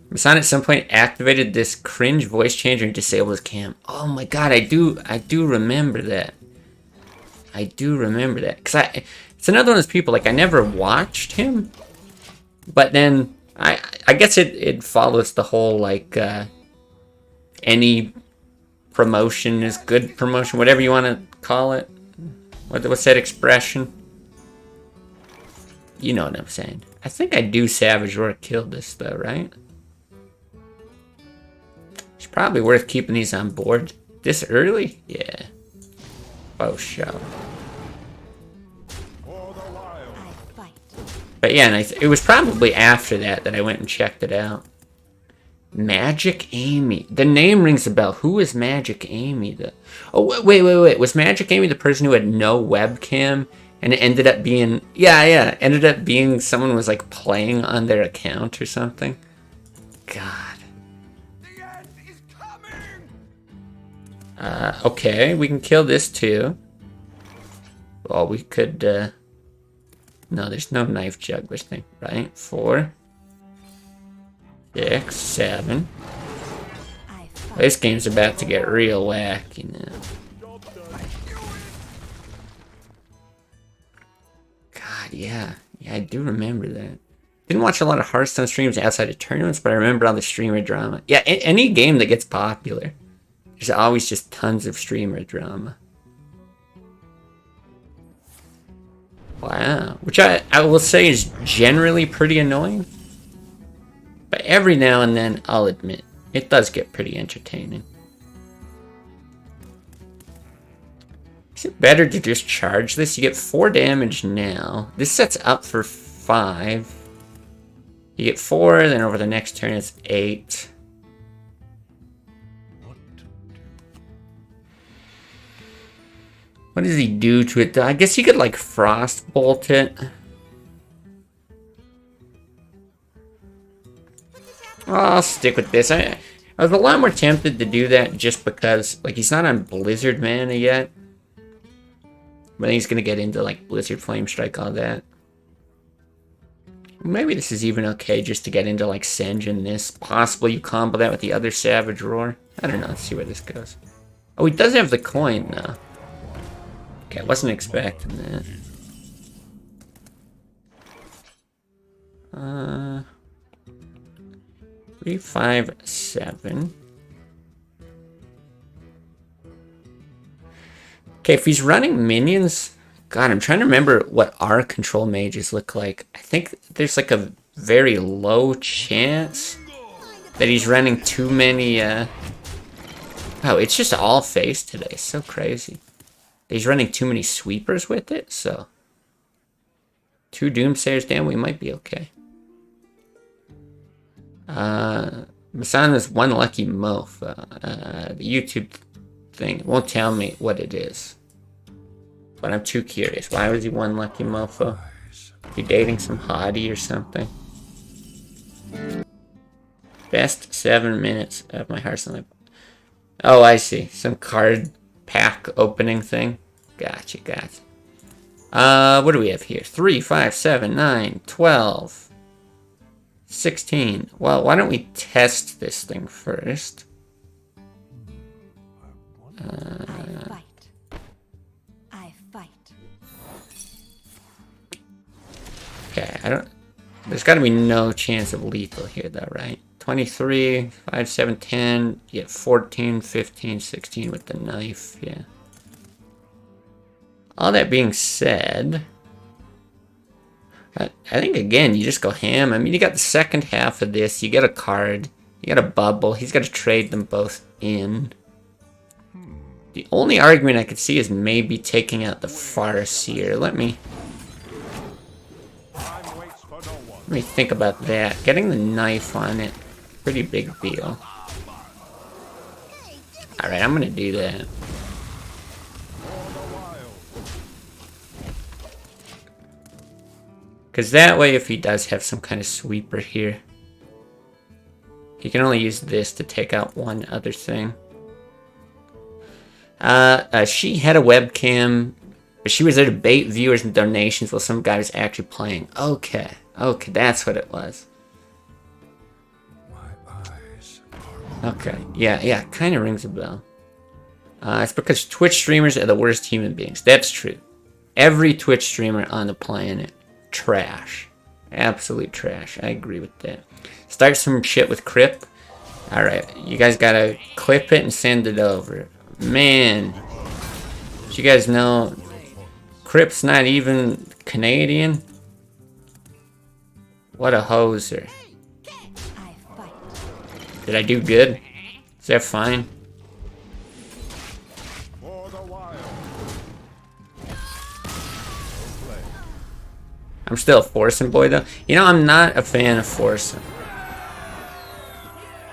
Masan at some point activated this cringe voice changer and disabled his cam. Oh my god, I do remember that. I do remember that. Because it's another one of those people, like, I never watched him. But then, I guess it follows the whole, like, any promotion is good promotion, whatever you want to call it. What's that expression? You know what I'm saying. I think I do Savage Roar kill this, though, right? It's probably worth keeping these on board this early. Yeah. Oh, show. But yeah, and it was probably after that I went and checked it out. Magic Amy. The name rings a bell. Who is Magic Amy? Oh, wait. Was Magic Amy the person who had no webcam and it ended up being... Yeah. Ended up being someone was like playing on their account or something? God. Okay, we can kill this too. Well, we could, no, there's no knife juggler thing, right? 4, 6, 7. This game's about to get real wacky now. God, yeah. Yeah, I do remember that. Didn't watch a lot of Hearthstone streams outside of tournaments, but I remember all the streamer drama. Yeah, any game that gets popular. There's always just tons of streamer drama. Wow. Which I will say is generally pretty annoying. But every now and then, I'll admit, it does get pretty entertaining. Is it better to just charge this? You get 4 damage now. This sets up for 5. You get 4, then over the next turn it's 8. What does he do to it? I guess he could, like, frostbolt it. I'll stick with this. I was a lot more tempted to do that just because, like, he's not on Blizzard Mana yet. But he's going to get into, like, Blizzard Flame Strike, all that. Maybe this is even okay just to get into, like, Senj and this. Possibly you combo that with the other Savage Roar. I don't know. Let's see where this goes. Oh, he does have the coin, though. Okay, I wasn't expecting that. 3, 5, 7. Okay, if he's running minions... God, I'm trying to remember what our control mages look like. I think there's like a very low chance that he's running too many... Oh, it's just all face today. So crazy. He's running too many sweepers with it, so... 2 Doomsayers down, we might be okay. Masana's one lucky mofo. The YouTube thing won't tell me what it is. But I'm too curious. Why was he one lucky mofo? He dating some hottie or something? Best 7 minutes of my Hearthstone. Oh, I see. Some card pack opening thing. Gotcha. What do we have here? 3, 5, 7, 9, 12, 16. Well, why don't we test this thing first? I fight. Okay, there's got to be no chance of lethal here, though, right? 23, 5, 7, 10. You get 14, 15, 16 with the knife, yeah. All that being said, I think, again, you just go ham. I mean, you got the second half of this. You get a card. You got a bubble. He's got to trade them both in. The only argument I could see is maybe taking out the Farseer. Let me think about that. Getting the knife on it, pretty big deal. Alright, I'm gonna do that. Because that way, if he does have some kind of sweeper here, he can only use this to take out one other thing. She had a webcam, but she was there to bait viewers and donations while some guy was actually playing. Okay, that's what it was. Okay. Yeah, kind of rings a bell. It's because Twitch streamers are the worst human beings. That's true. Every Twitch streamer on the planet, trash. Absolute trash. I agree with that. Start some shit with Crip. Alright, you guys gotta clip it and send it over. Man. Did you guys know Crip's not even Canadian? What a hoser. I fight. Did I do good? Is that fine? For the wild. I'm still a Forsen boy though. You know, I'm not a fan of Forsen.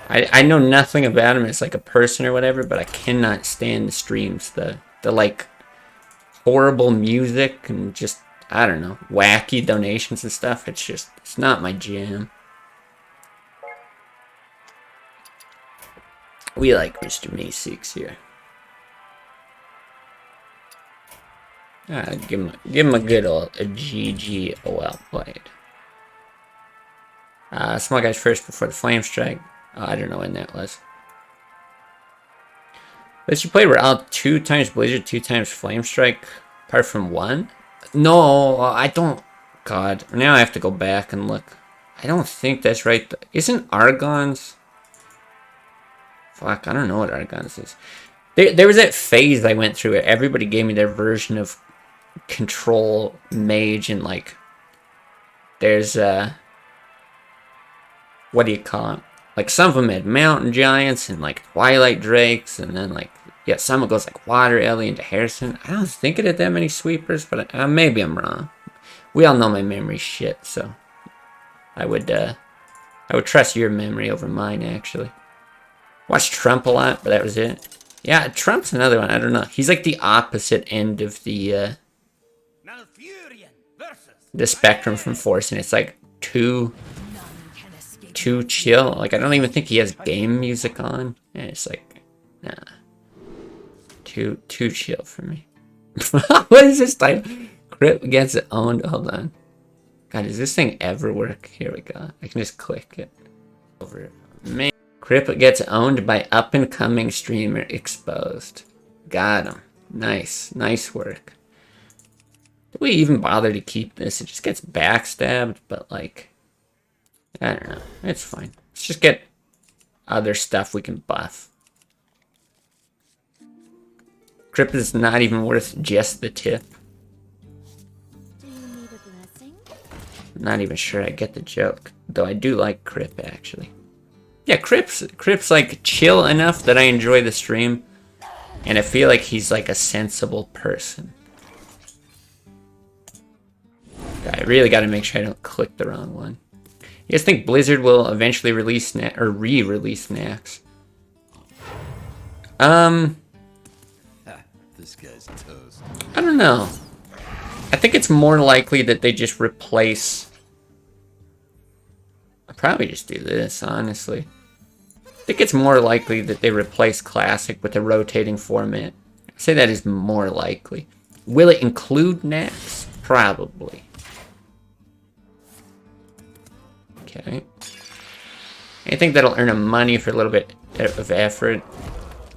I know nothing about him as like a person or whatever, but I cannot stand the streams. The like horrible music and just, I don't know, wacky donations and stuff. It's not my jam. We like Mr. May6 here. Give him a good old GG. Well played. Small guys first before the flame strike. Oh, I don't know when that was. But you played were out 2 times Blizzard, 2 times Flame Strike, apart from 1? No, I don't. God, now I have to go back and look. I don't think that's right. Isn't Argon's? Fuck, I don't know what Argon's is. There was that phase I went through where everybody gave me their version of Control Mage, and like, there's what do you call it? Like, some of them had Mountain Giants and, like, Twilight Drakes, and then, like, yeah, some of it goes, like, Water Ellie into Harrison. I don't think it had that many sweepers, but maybe I'm wrong. We all know my memory's shit, so I would trust your memory over mine, actually. Watched Trump a lot, but that was it. Yeah, Trump's another one. I don't know. He's, like, the opposite end of the spectrum from Forsen. It's, like, too chill. Like, I don't even think he has game music on. And it's like, nah. Too chill for me. What is this title? Crip gets it owned. Hold on. God, does this thing ever work? Here we go. I can just click it. Over. Man. Crip gets owned by up-and-coming streamer exposed. Got him. Nice. Nice work. Do we even bother to keep this? It just gets backstabbed, but like, I don't know. It's fine. Let's just get other stuff we can buff. Crip is not even worth just the tip. Do you need a blessing? I'm not even sure I get the joke. Though I do like Crip, actually. Yeah, Crip's like chill enough that I enjoy the stream. And I feel like he's like a sensible person. I really got to make sure I don't click the wrong one. You guys think Blizzard will eventually release or re-release Nax? This guy's toast. I don't know. I think it's more likely that they just replace. I'll probably just do this, honestly. I think it's more likely that they replace Classic with a rotating format. I'd say that is more likely. Will it include Nax? Probably. Okay. Anything that'll earn them money for a little bit of effort.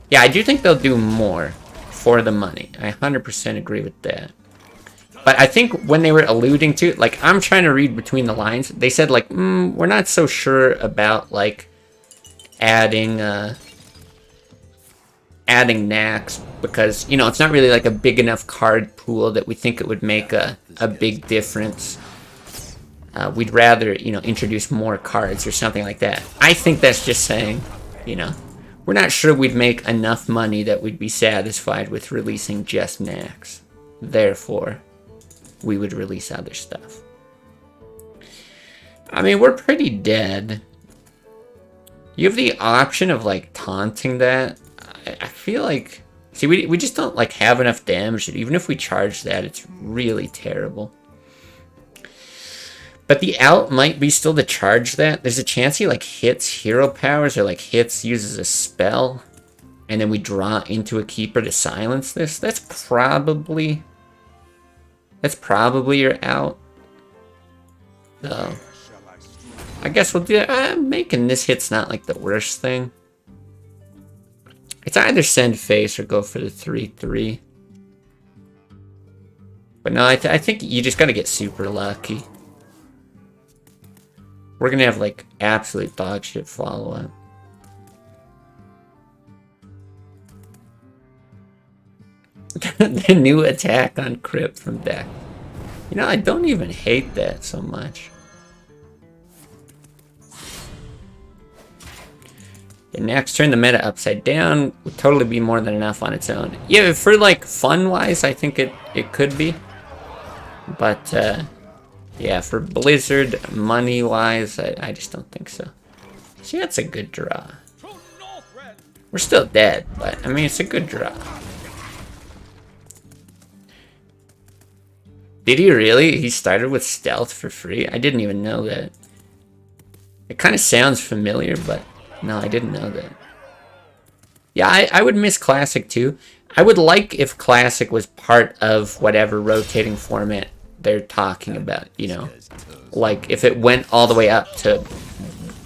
Yeah, I do think they'll do more for the money. I 100% agree with that. But I think when they were alluding to, like, I'm trying to read between the lines. They said, like, we're not so sure about, like, adding Nax because, you know, it's not really, like, a big enough card pool that we think it would make a big difference. We'd rather, you know, introduce more cards or something like that. I think that's just saying, you know, we're not sure we'd make enough money that we'd be satisfied with releasing just Nax. Therefore, we would release other stuff. I mean, we're pretty dead. You have the option of, like, taunting that. I feel like... See, we just don't, like, have enough damage. Even if we charge that, it's really terrible. But the out might be still to charge that. There's a chance he, like, hits hero powers or, like, uses a spell. And then we draw into a keeper to silence this. That's probably your out. So, I guess we'll do... making this hit's not, like, the worst thing. It's either send face or go for the 3/3. But no, I think you just gotta get super lucky. We're gonna have like absolute dog shit follow up. The new attack on Crypt from deck. You know, I don't even hate that so much. The next turn the meta upside down would totally be more than enough on its own. Yeah, for like fun wise, I think it could be. But yeah, for Blizzard money wise, I just don't think so. See, that's a good draw. We're still dead, but I mean it's a good draw. Did he really? He started with stealth for free? I didn't even know that. It kind of sounds familiar, but no, I didn't know that. Yeah, I would miss Classic too. I would like if Classic was part of whatever rotating format they're talking about, you know. Like if it went all the way up to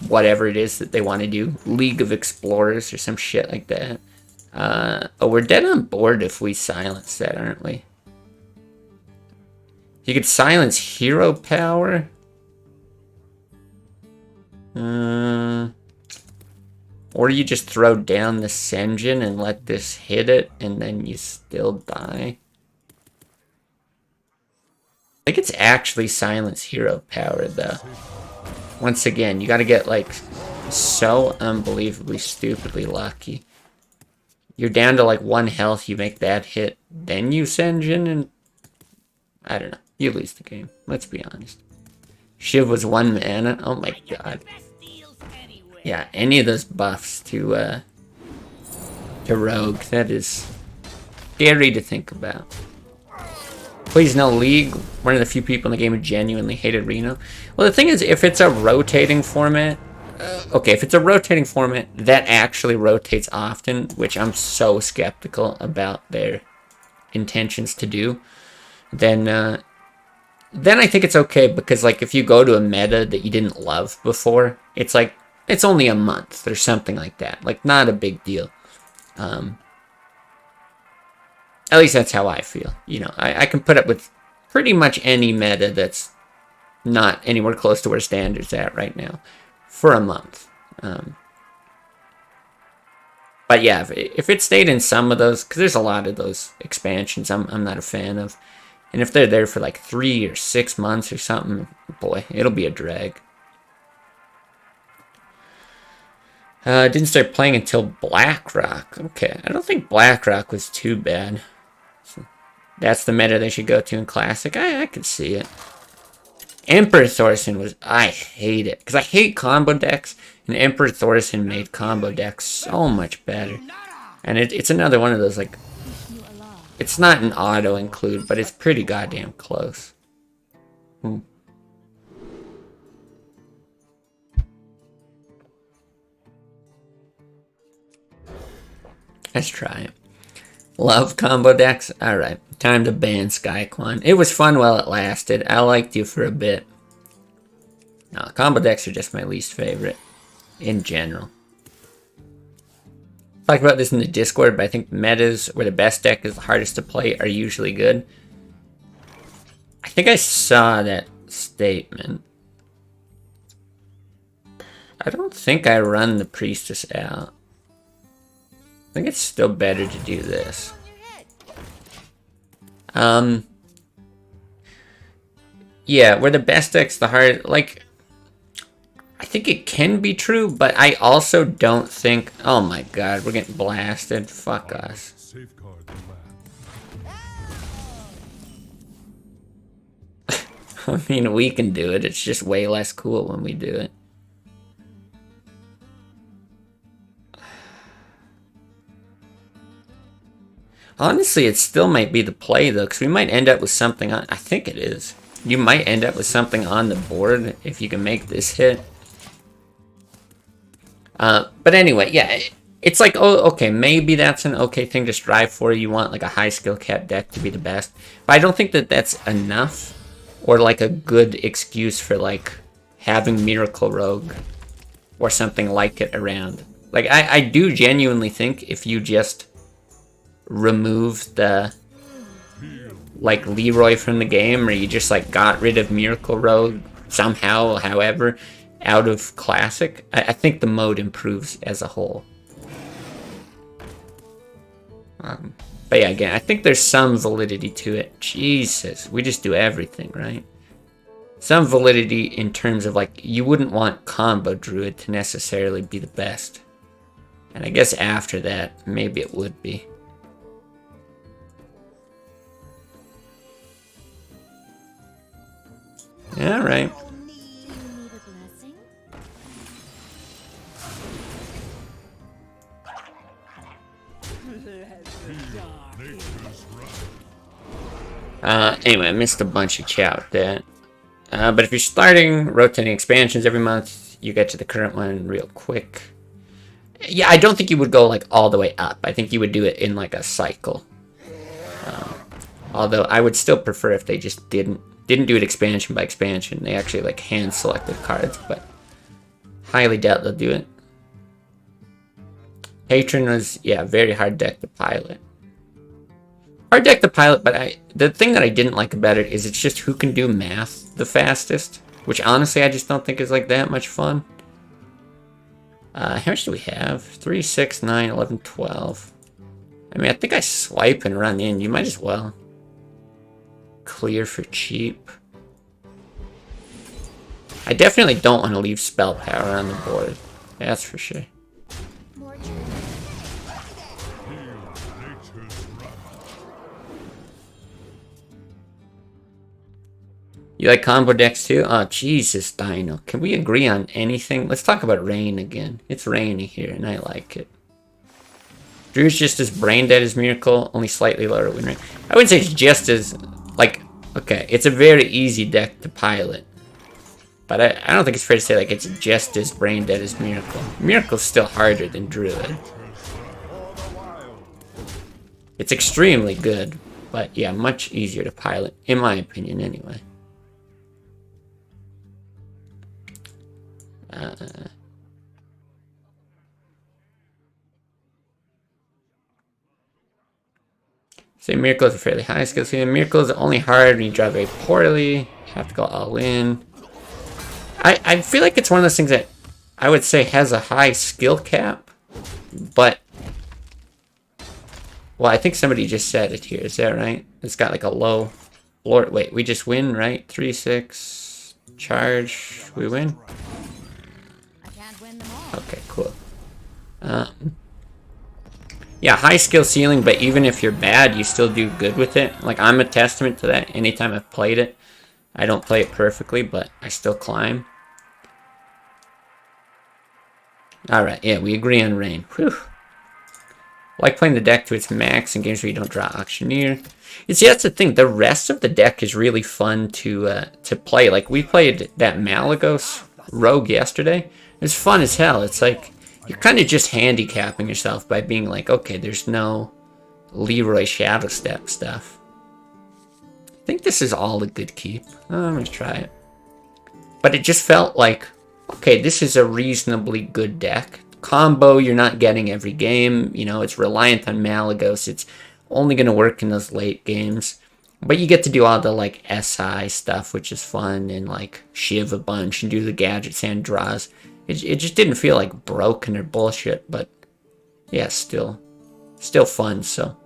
whatever it is that they want to do. League of Explorers or some shit like that. Oh, we're dead on board if we silence that, aren't we? You could silence hero power. Or you just throw down the Senjin and let this hit it, and then you still die. I think it's actually silence hero power, though. Once again, you gotta get, like, so unbelievably stupidly lucky. You're down to, like, 1 health, you make that hit, then you Senjin, and I don't know. You lose the game. Let's be honest. Shiv was 1 mana. Oh my god. Yeah, any of those buffs to Rogue, that is scary to think about. Please no League. One of the few people in the game who genuinely hated Reno. Well, the thing is, if it's a rotating format, okay, if it's a rotating format that actually rotates often, which I'm so skeptical about their intentions to do, then I think it's okay, because like if you go to a meta that you didn't love before, it's like it's only a month or something like that, like not a big deal. At least that's how I feel. You know, I can put up with pretty much any meta that's not anywhere close to where Standard's at right now for a month. But yeah, if it stayed in some of those, because there's a lot of those expansions I'm not a fan of. And if they're there for like 3 or 6 months or something, boy, it'll be a drag. Didn't start playing until Blackrock. Okay, I don't think Blackrock was too bad. So that's the meta they should go to in Classic. I could see it. Emperor Thorson was... I hate it. Because I hate combo decks. And Emperor Thorson made combo decks so much better. And it's another one of those, like... It's not an auto include, but it's pretty goddamn close. Let's try it. Love combo decks? Alright, time to ban Skyquan. It was fun while it lasted. I liked you for a bit. No, combo decks are just my least favorite. In general. Talked about this in the Discord, but I think metas where the best deck is the hardest to play are usually good. I think I saw that statement. I don't think I run the Priestess out. I think it's still better to do this. Yeah, where the best deck's the hard, like, I think it can be true, but I also don't think... Oh my god, we're getting blasted. Fuck us. Safeguard the land. I mean, we can do it. It's just way less cool when we do it. Honestly, it still might be the play, though, because we might end up with something on... I think it is. You might end up with something on the board if you can make this hit. But anyway, yeah, it's like, oh, okay, maybe that's an okay thing to strive for. You want like a high skill cap deck to be the best. But I don't think that that's enough, or like a good excuse for like having Miracle Rogue or something like it around. Like, I do genuinely think if you just remove the, like, Leroy from the game, or you just, like, got rid of Miracle Rogue somehow, however, out of Classic, I think the mode improves as a whole. But yeah, again, I think there's some validity to it. Jesus, we just do everything, right? Some validity in terms of, like, you wouldn't want combo Druid to necessarily be the best. And I guess after that, maybe it would be. Alright. Do you need a blessing? Anyway, I missed a bunch of chat with that. But if you're starting rotating expansions every month, you get to the current one real quick. Yeah, I don't think you would go like all the way up. I think you would do it in like a cycle. Although I would still prefer if they just didn't do it expansion by expansion. They actually like hand selected cards, but highly doubt they'll do it. Patron was, yeah, very hard deck to pilot. Hard deck to pilot, but the thing that I didn't like about it is it's just who can do math the fastest, which honestly I just don't think is like that much fun. How much do we have? 3, 6, 9, 11, 12. I mean, I think I swipe and run in. You might as well. Clear for cheap. I definitely don't want to leave spell power on the board. That's for sure. More Druid. You like combo decks too? Oh, Jesus, Dino. Can we agree on anything? Let's talk about rain again. It's rainy here, and I like it. Drew's just as brain dead as Miracle, only slightly lower win rate. I wouldn't say it's just as, like, okay, it's a very easy deck to pilot. But I don't think it's fair to say, like, it's just as brain dead as Miracle. Miracle's still harder than Druid. It's extremely good, but yeah, much easier to pilot, in my opinion, anyway. Say Miracle is a fairly high skill ceiling. Miracle is only hard when you draw very poorly. Have to go all in. I feel like it's one of those things that I would say has a high skill cap, but well, I think somebody just said it here. Is that right? It's got like a low floor. Wait, we just win, right? 3-6 charge. We win. I can't win them all. Okay, cool. Yeah, high skill ceiling, but even if you're bad, you still do good with it. Like, I'm a testament to that. Anytime I've played it, I don't play it perfectly, but I still climb. Alright, yeah, we agree on rain. Whew. Like playing the deck to its max in games where you don't draw Auctioneer. You see, that's the thing. The rest of the deck is really fun to play. Like, we played that Malagos Rogue yesterday. It was fun as hell. It's like, you're kind of just handicapping yourself by being like, okay, there's no Leroy Shadow Step stuff. I think this is all a good keep. I'm going to try it. But it just felt like, okay, this is a reasonably good deck. Combo, you're not getting every game. You know, it's reliant on Malagos. It's only going to work in those late games. But you get to do all the, like, SI stuff, which is fun, and, like, shiv a bunch and do the gadgets and draws. It just didn't feel like broken or bullshit, but yeah, still fun. So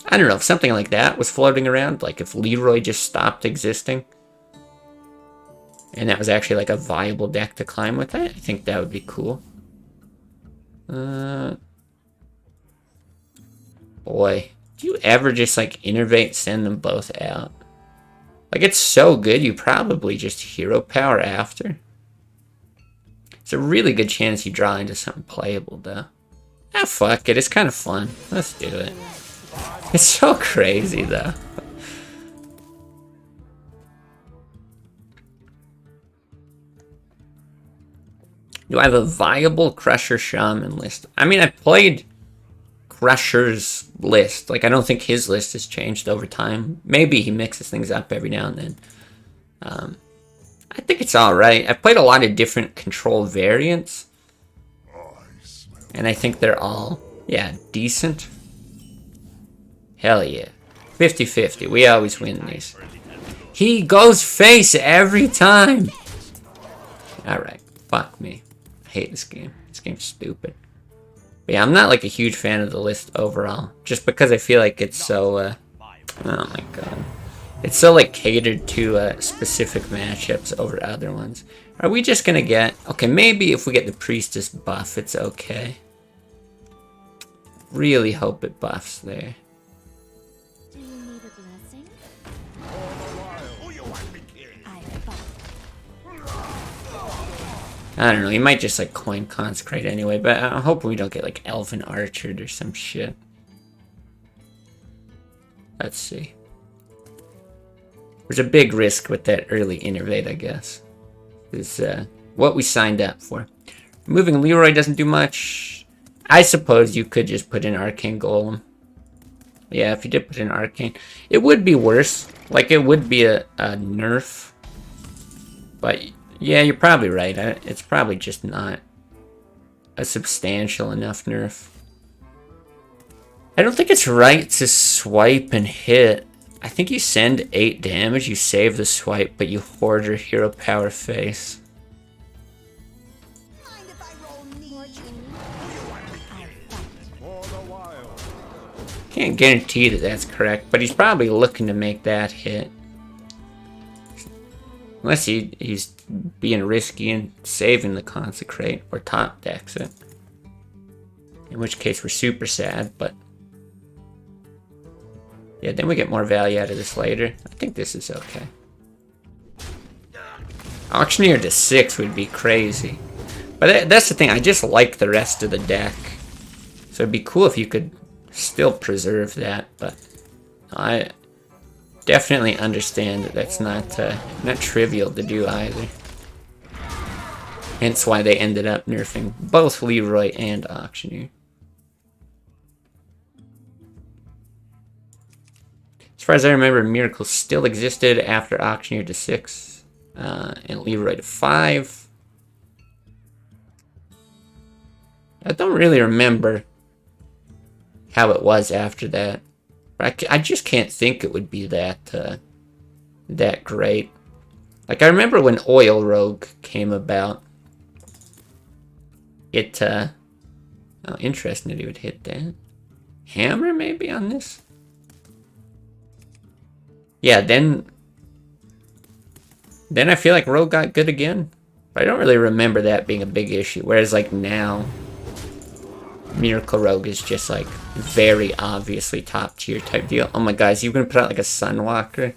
I don't know if something like that was floating around, like if Leroy just stopped existing and that was actually like a viable deck to climb with, I think that would be cool. Boy, do you ever just like innervate, send them both out? Like, it's so good, you probably just hero power after. It's a really good chance you draw into something playable, though. Ah, fuck it. It's kind of fun. Let's do it. It's so crazy, though. Do I have a viable Crusher Shaman list? I mean, I played Crusher's list. Like, I don't think his list has changed over time. Maybe he mixes things up every now and then. I think it's alright. I've played a lot of different control variants. And I think they're all, yeah, decent. Hell yeah. 50-50. We always win these. He goes face every time. Alright. Fuck me. I hate this game. This game's stupid. But yeah, I'm not like a huge fan of the list overall. Just because I feel like it's so, oh my god. It's so like catered to specific matchups over other ones. Are we just gonna get... Okay, maybe if we get the Priestess buff, it's okay. Really hope it buffs there. Do you need a blessing? I don't know, he might just like coin consecrate anyway, but I'm hoping we don't get like Elven Archered or some shit. Let's see. There's a big risk with that early innervate, I guess. Is what we signed up for. Moving Leroy doesn't do much. I suppose you could just put in Arcane Golem. Yeah, if you did put in Arcane, it would be worse. Like, it would be a nerf. But, yeah, you're probably right. It's probably just not a substantial enough nerf. I don't think it's right to swipe and hit. I think you send 8 damage, you save the swipe, but you hoard your hero power face. Can't guarantee that that's correct, but he's probably looking to make that hit. Unless he's being risky and saving the consecrate or top decks it. In which case we're super sad, but... yeah, then we get more value out of this later. I think this is okay. Auctioneer to 6 would be crazy. But that's the thing, I just like the rest of the deck. So it'd be cool if you could still preserve that, but I definitely understand that that's not trivial to do either. Hence why they ended up nerfing both Leroy and Auctioneer. As far as I remember, Miracle still existed after Auctioneer to 6, and Leroy to 5. I don't really remember how it was after that. I just can't think it would be that that great. Like, I remember when Oil Rogue came about. It, oh, interesting that he would hit that. Hammer, maybe, on this? Yeah, then I feel like Rogue got good again. But I don't really remember that being a big issue. Whereas, like, now, Miracle Rogue is just, like, very obviously top tier type deal. Oh my god, is he gonna put out, like, a Sunwalker?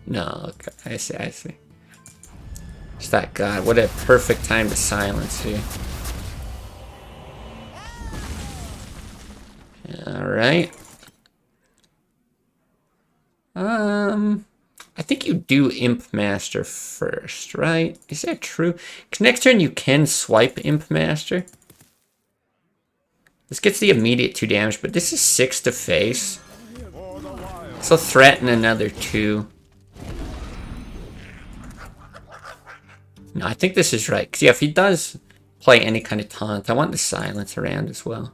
No, okay, I see. Just that, god, what a perfect time to silence here. Alright. I think you do Imp Master first, right? Is that true? Because next turn you can swipe Imp Master. This gets the immediate 2 damage, but this is 6 to face. So threaten another 2. No, I think this is right. Because yeah, if he does play any kind of taunt, I want the silence around as well.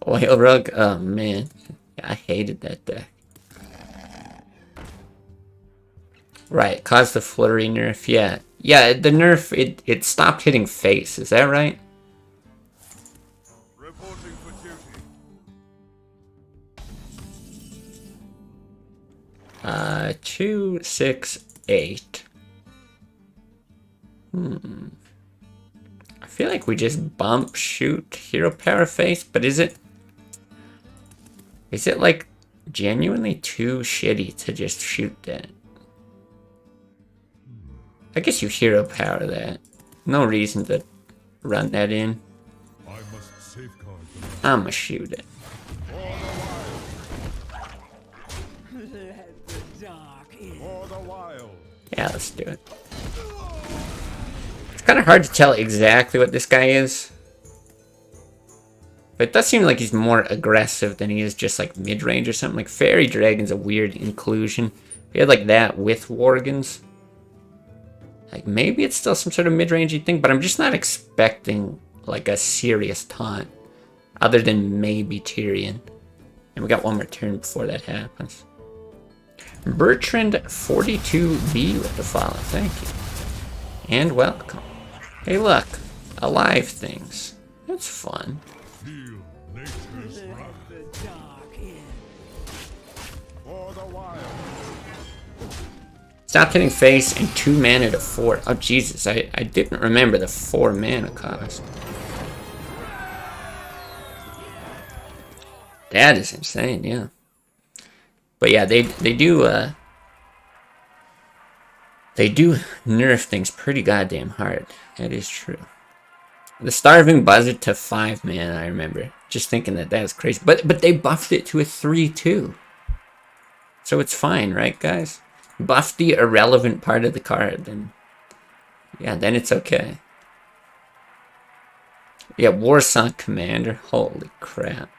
Oil Rug? Oh man. Yeah, I hated that deck. Right, caused the flurry nerf, yeah. Yeah, the nerf, it stopped hitting face, is that right? Reporting for duty. 2, 6, 8. I feel like we just bump, shoot, hero power face, but is it like genuinely too shitty to just shoot that? I guess you hero power that. No reason to run that in. I must safeguard I'ma shoot it. for the wild. Yeah, let's do it. It's kind of hard to tell exactly what this guy is. But it does seem like he's more aggressive than he is just like mid-range or something. Like Fairy Dragon's a weird inclusion. We had like that with Worgans. Like, maybe it's still some sort of mid-rangey thing, but I'm just not expecting, like, a serious taunt. Other than maybe Tyrion. And we got one more turn before that happens. Bertrand 42B with the follow. Thank you. And welcome. Hey, look. Alive things. That's fun. Feel nature's wrath. The dark in. For the wild. Stop hitting face and 2 mana to 4. Oh, Jesus. I didn't remember the 4 mana cost. That is insane, yeah. But yeah, they do nerf things pretty goddamn hard. That is true. The Starving Buzzard to 5 mana, I remember. Just thinking that was crazy. But they buffed it to a 3/2. So it's fine, right, guys? Buff the irrelevant part of the card, and yeah, then it's okay. Yeah, Warsong Commander. Holy crap.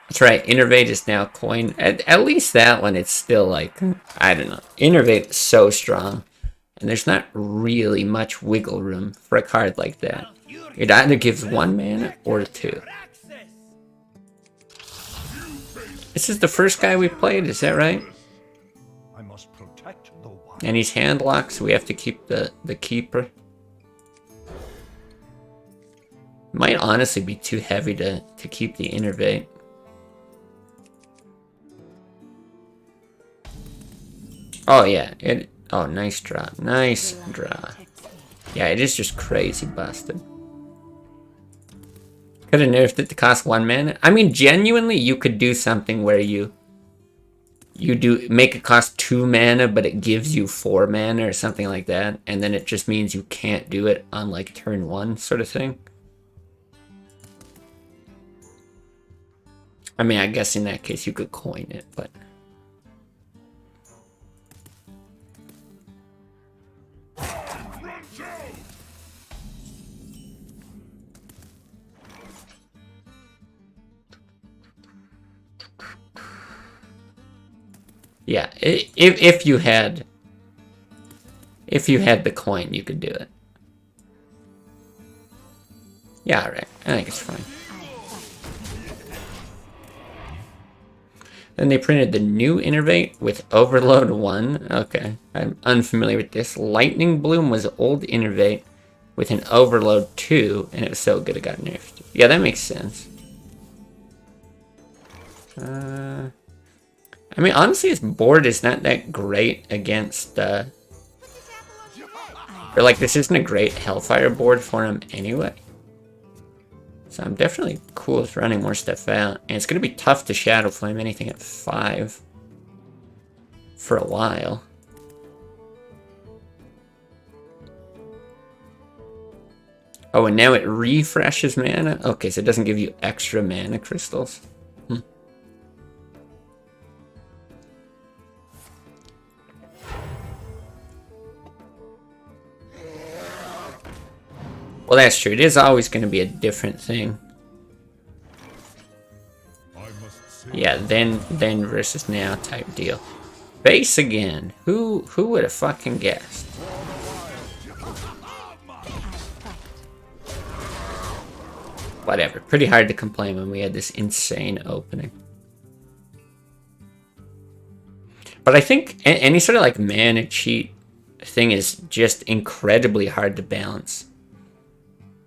That's right, Innervate is now coin. At least that one, it's still like, I don't know. Innervate is so strong. And there's not really much wiggle room for a card like that. It either gives 1 mana or 2. This is the first guy we played, is that right? I must protect the wild. And he's handlocked, so we have to keep the keeper. Might honestly be too heavy to keep the Innervate. Oh yeah, oh, nice draw. Nice draw. Yeah, it is just crazy busted. Could have nerfed it to cost 1 mana. I mean, genuinely, you could do something where you do make it cost 2 mana, but it gives you 4 mana or something like that, and then it just means you can't do it on like turn 1 sort of thing. I mean, I guess in that case you could coin it, but yeah, if you had the coin, you could do it. Yeah, alright. I think it's fine. Then they printed the new Innervate with Overload 1. Okay, I'm unfamiliar with this. Lightning Bloom was old Innervate with an Overload 2, and it was so good it got nerfed. Yeah, that makes sense. I mean, honestly, his board is not that great against, or like, this isn't a great Hellfire board for him anyway. So I'm definitely cool with running more stuff out. And it's going to be tough to Shadow Flame anything at 5 for a while. Oh, and now it refreshes mana? Okay, so it doesn't give you extra mana crystals. Well, that's true. It is always going to be a different thing. Yeah, then versus now type deal. Base again. Who would have fucking guessed? Whatever. Pretty hard to complain when we had this insane opening. But I think any sort of like mana cheat thing is just incredibly hard to balance.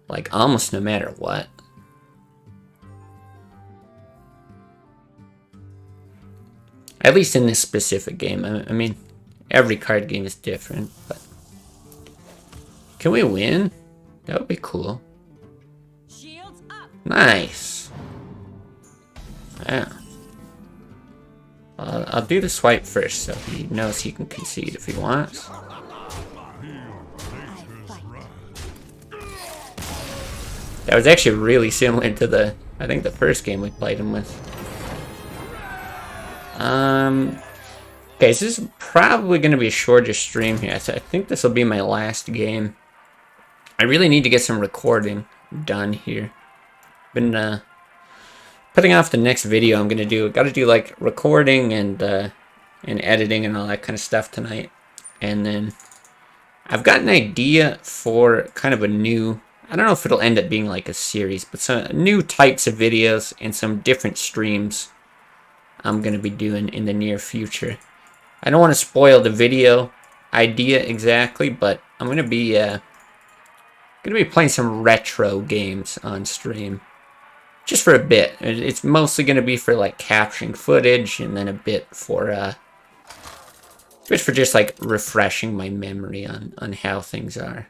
Like, almost no matter what. At least in this specific game. I mean, every card game is different, but... Can we win? That would be cool. Shields up. Nice. Yeah. I'll do the swipe first, so he knows he can concede if he wants. That was actually really similar to I think the first game we played him with. Okay, so this is probably going to be a shorter stream here. I think this will be my last game. I really need to get some recording done here. Been putting off the next video I'm going to do. Got to do like recording and and editing and all that kind of stuff tonight. And then I've got an idea for kind of a new, I don't know if it'll end up being like a series, but some new types of videos and some different streams I'm going to be doing in the near future. I don't want to spoil the video idea exactly, but I'm going to be playing some retro games on stream. Just for a bit. It's mostly going to be for like capturing footage, and then a bit for just like refreshing my memory on how things are.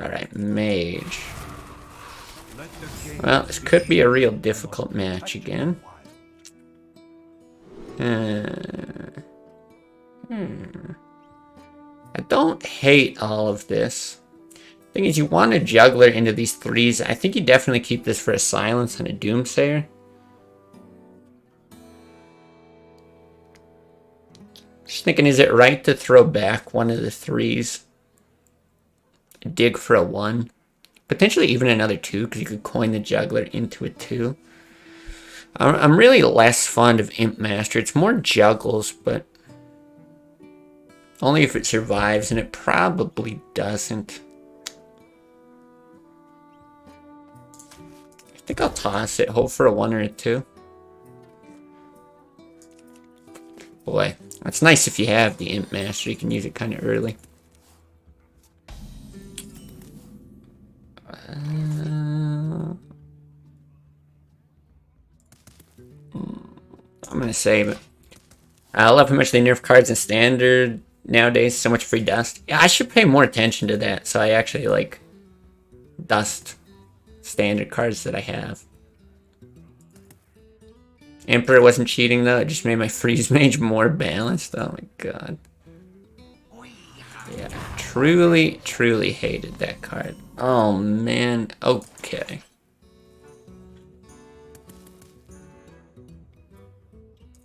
Alright, Mage. Well, this could be a real difficult match again. I don't hate all of this. Thing is, you want a juggler into these threes. I think you definitely keep this for a silence and a doomsayer. Just thinking, is it right to throw back one of the threes? Dig for a 1. Potentially even another 2, because you could coin the juggler into a 2. I'm really less fond of Imp Master. It's more juggles, but only if it survives, and it probably doesn't. I think I'll toss it, hope for a 1 or a 2. Boy, it's nice if you have the Imp Master, you can use it kind of early. I'm gonna save it. I love how much they nerf cards in Standard nowadays, so much free dust. Yeah, I should pay more attention to that, so I actually like dust Standard cards that I have. Emperor wasn't cheating though, it just made my Freeze Mage more balanced. Oh my god. Yeah, truly, truly hated that card. Oh man, okay.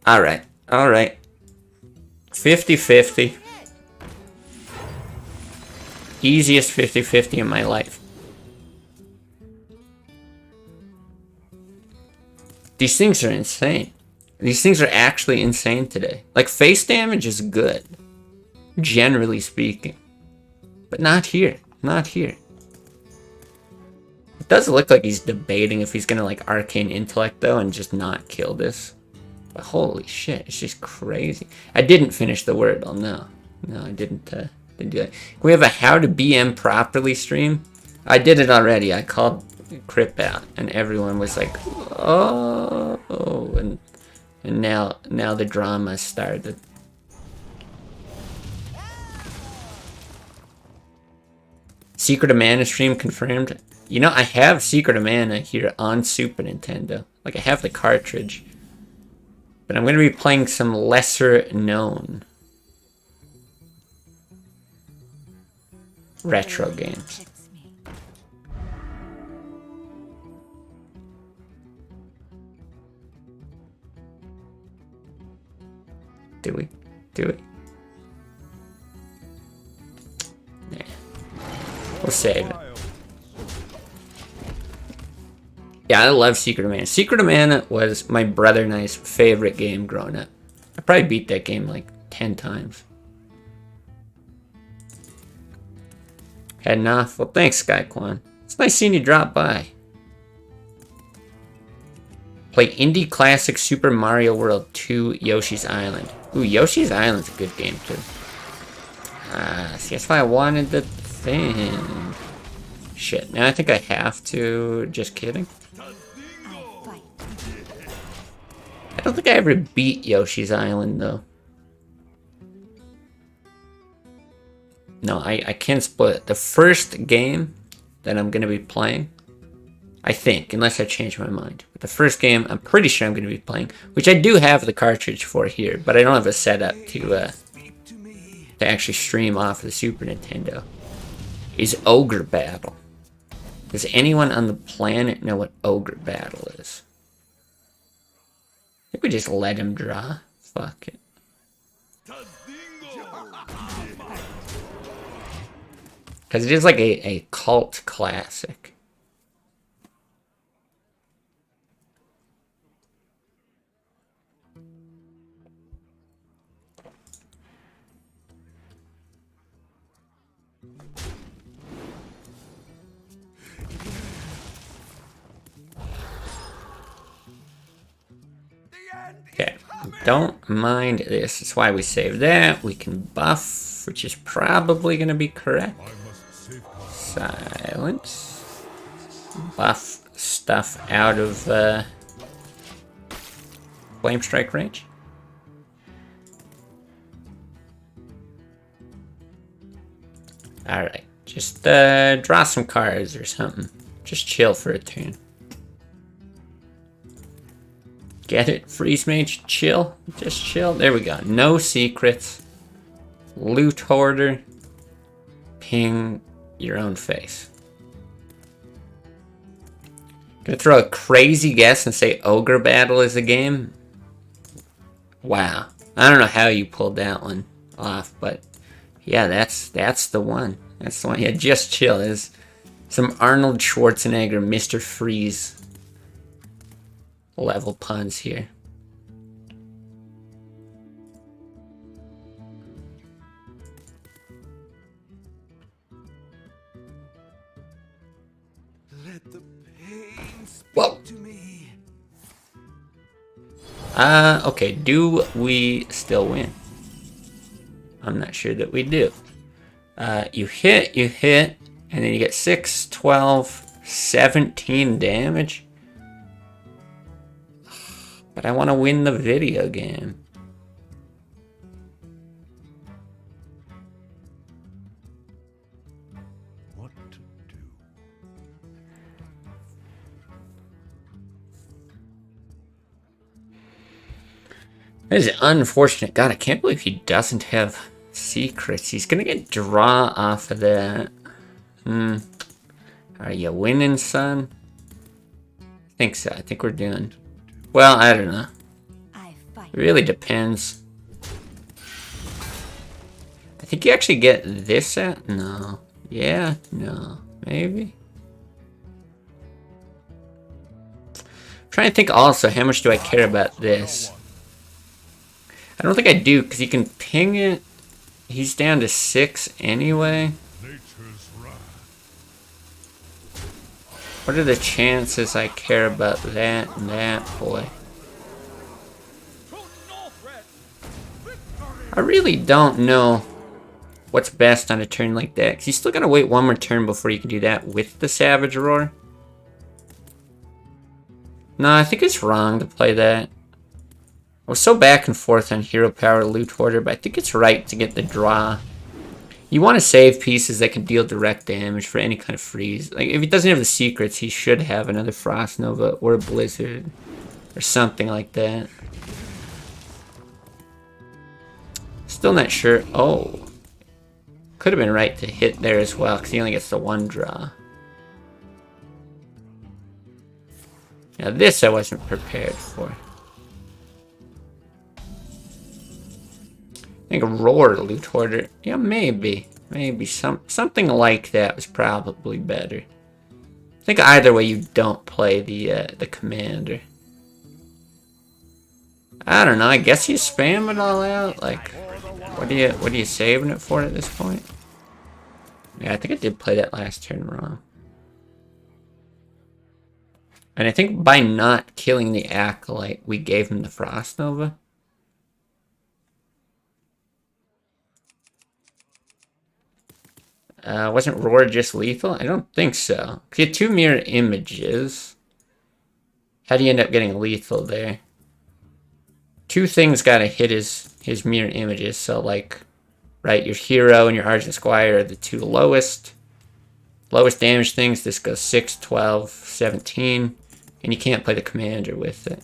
Alright, alright. 50-50. Easiest 50-50 in my life. These things are insane. These things are actually insane today. Like, face damage is good, generally speaking. But not here. Not here. It does look like he's debating if he's gonna, like, Arcane Intellect, though, and just not kill this. But holy shit, it's just crazy. I didn't finish the word, oh no. No, I didn't do that. Can we have a how to BM properly stream? I did it already. I called Crip out, and everyone was like, oh, and now the drama started. Secret of Mana stream confirmed. You know, I have Secret of Mana here on Super Nintendo. Like, I have the cartridge. But I'm going to be playing some lesser known retro games. Do we? Do we? Nah. We'll save it. Yeah, I love Secret of Mana. Secret of Mana was my brother and I's favorite game growing up. I probably beat that game like 10 times. Heading off? Well, thanks, Skyquan. It's nice seeing you drop by. Play Indie Classic Super Mario World 2 Yoshi's Island. Ooh, Yoshi's Island's a good game, too. See, that's why I wanted the thing. Shit, now I think I have to. Just kidding. I don't think I ever beat Yoshi's Island, though. No, I can split. The first game that I'm going to be playing, I think, unless I change my mind. But the first game I'm pretty sure I'm going to be playing, which I do have the cartridge for here, but I don't have a setup to actually stream off of the Super Nintendo, is Ogre Battle. Does anyone on the planet know what Ogre Battle is? I think we just let him draw. Fuck it. Because it is like a cult classic. Okay, don't mind this. That's why we saved that. We can buff, which is probably going to be correct. Silence. Buff stuff out of flame strike range. Alright, just draw some cards or something. Just chill for a turn. Get it? Freeze Mage? Chill? Just chill? There we go. No secrets. Loot hoarder. Ping your own face. Gonna throw a crazy guess and say Ogre Battle is a game? Wow. I don't know how you pulled that one off, but yeah, that's the one. That's the one. Yeah, just chill. There's some Arnold Schwarzenegger, Mr. Freeze level puns here. Let the pain speak Whoa. to me. Okay, do we still win? I'm not sure that we do. You hit, and then you get 6, 12, 17 damage. But I want to win the video game. What to do? That is unfortunate. God, I can't believe he doesn't have secrets. He's gonna get draw off of that. Are you winning, son? I think so. I think we're doing. Well, I don't know. It really depends. I think you actually get this at? No. Yeah, no. Maybe. I'm trying to think also, how much do I care about this? I don't think I do, because you can ping it. He's down to 6 anyway. Nature's wrath. What are the chances I care about that and that, boy? I really don't know what's best on a turn like that, because you still gotta wait one more turn before you can do that with the Savage Roar. No, I think it's wrong to play that. I was so back and forth on Hero Power Loot Hoarder, but I think it's right to get the draw. You want to save pieces that can deal direct damage for any kind of freeze. Like, if he doesn't have the secrets, he should have another Frost Nova or a Blizzard or something like that. Still not sure. Oh. Could have been right to hit there as well, because he only gets the one draw. Now this I wasn't prepared for. I think a Roar Loot Hoarder. Yeah, maybe. Maybe something like that was probably better. I think either way you don't play the Commander. I don't know, I guess you spam it all out. Like, what are you saving it for at this point? Yeah, I think I did play that last turn wrong. And I think by not killing the Acolyte, we gave him the Frost Nova. Wasn't Roar just lethal? I don't think so. He had 2 mirror images. How do you end up getting lethal there? 2 things gotta hit his mirror images. So, like, right, your hero and your Argent Squire are the 2 lowest damage things. This goes 6, 12, 17. And you can't play the Commander with it.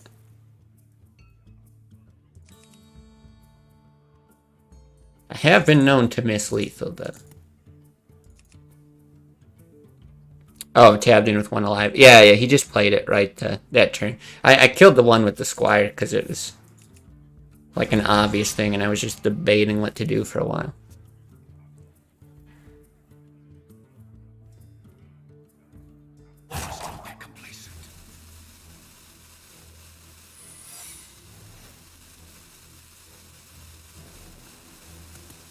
I have been known to miss lethal, though. Oh, tabbed in with 1 alive. Yeah, he just played it right that turn. I killed the one with the Squire because it was like an obvious thing, and I was just debating what to do for a while.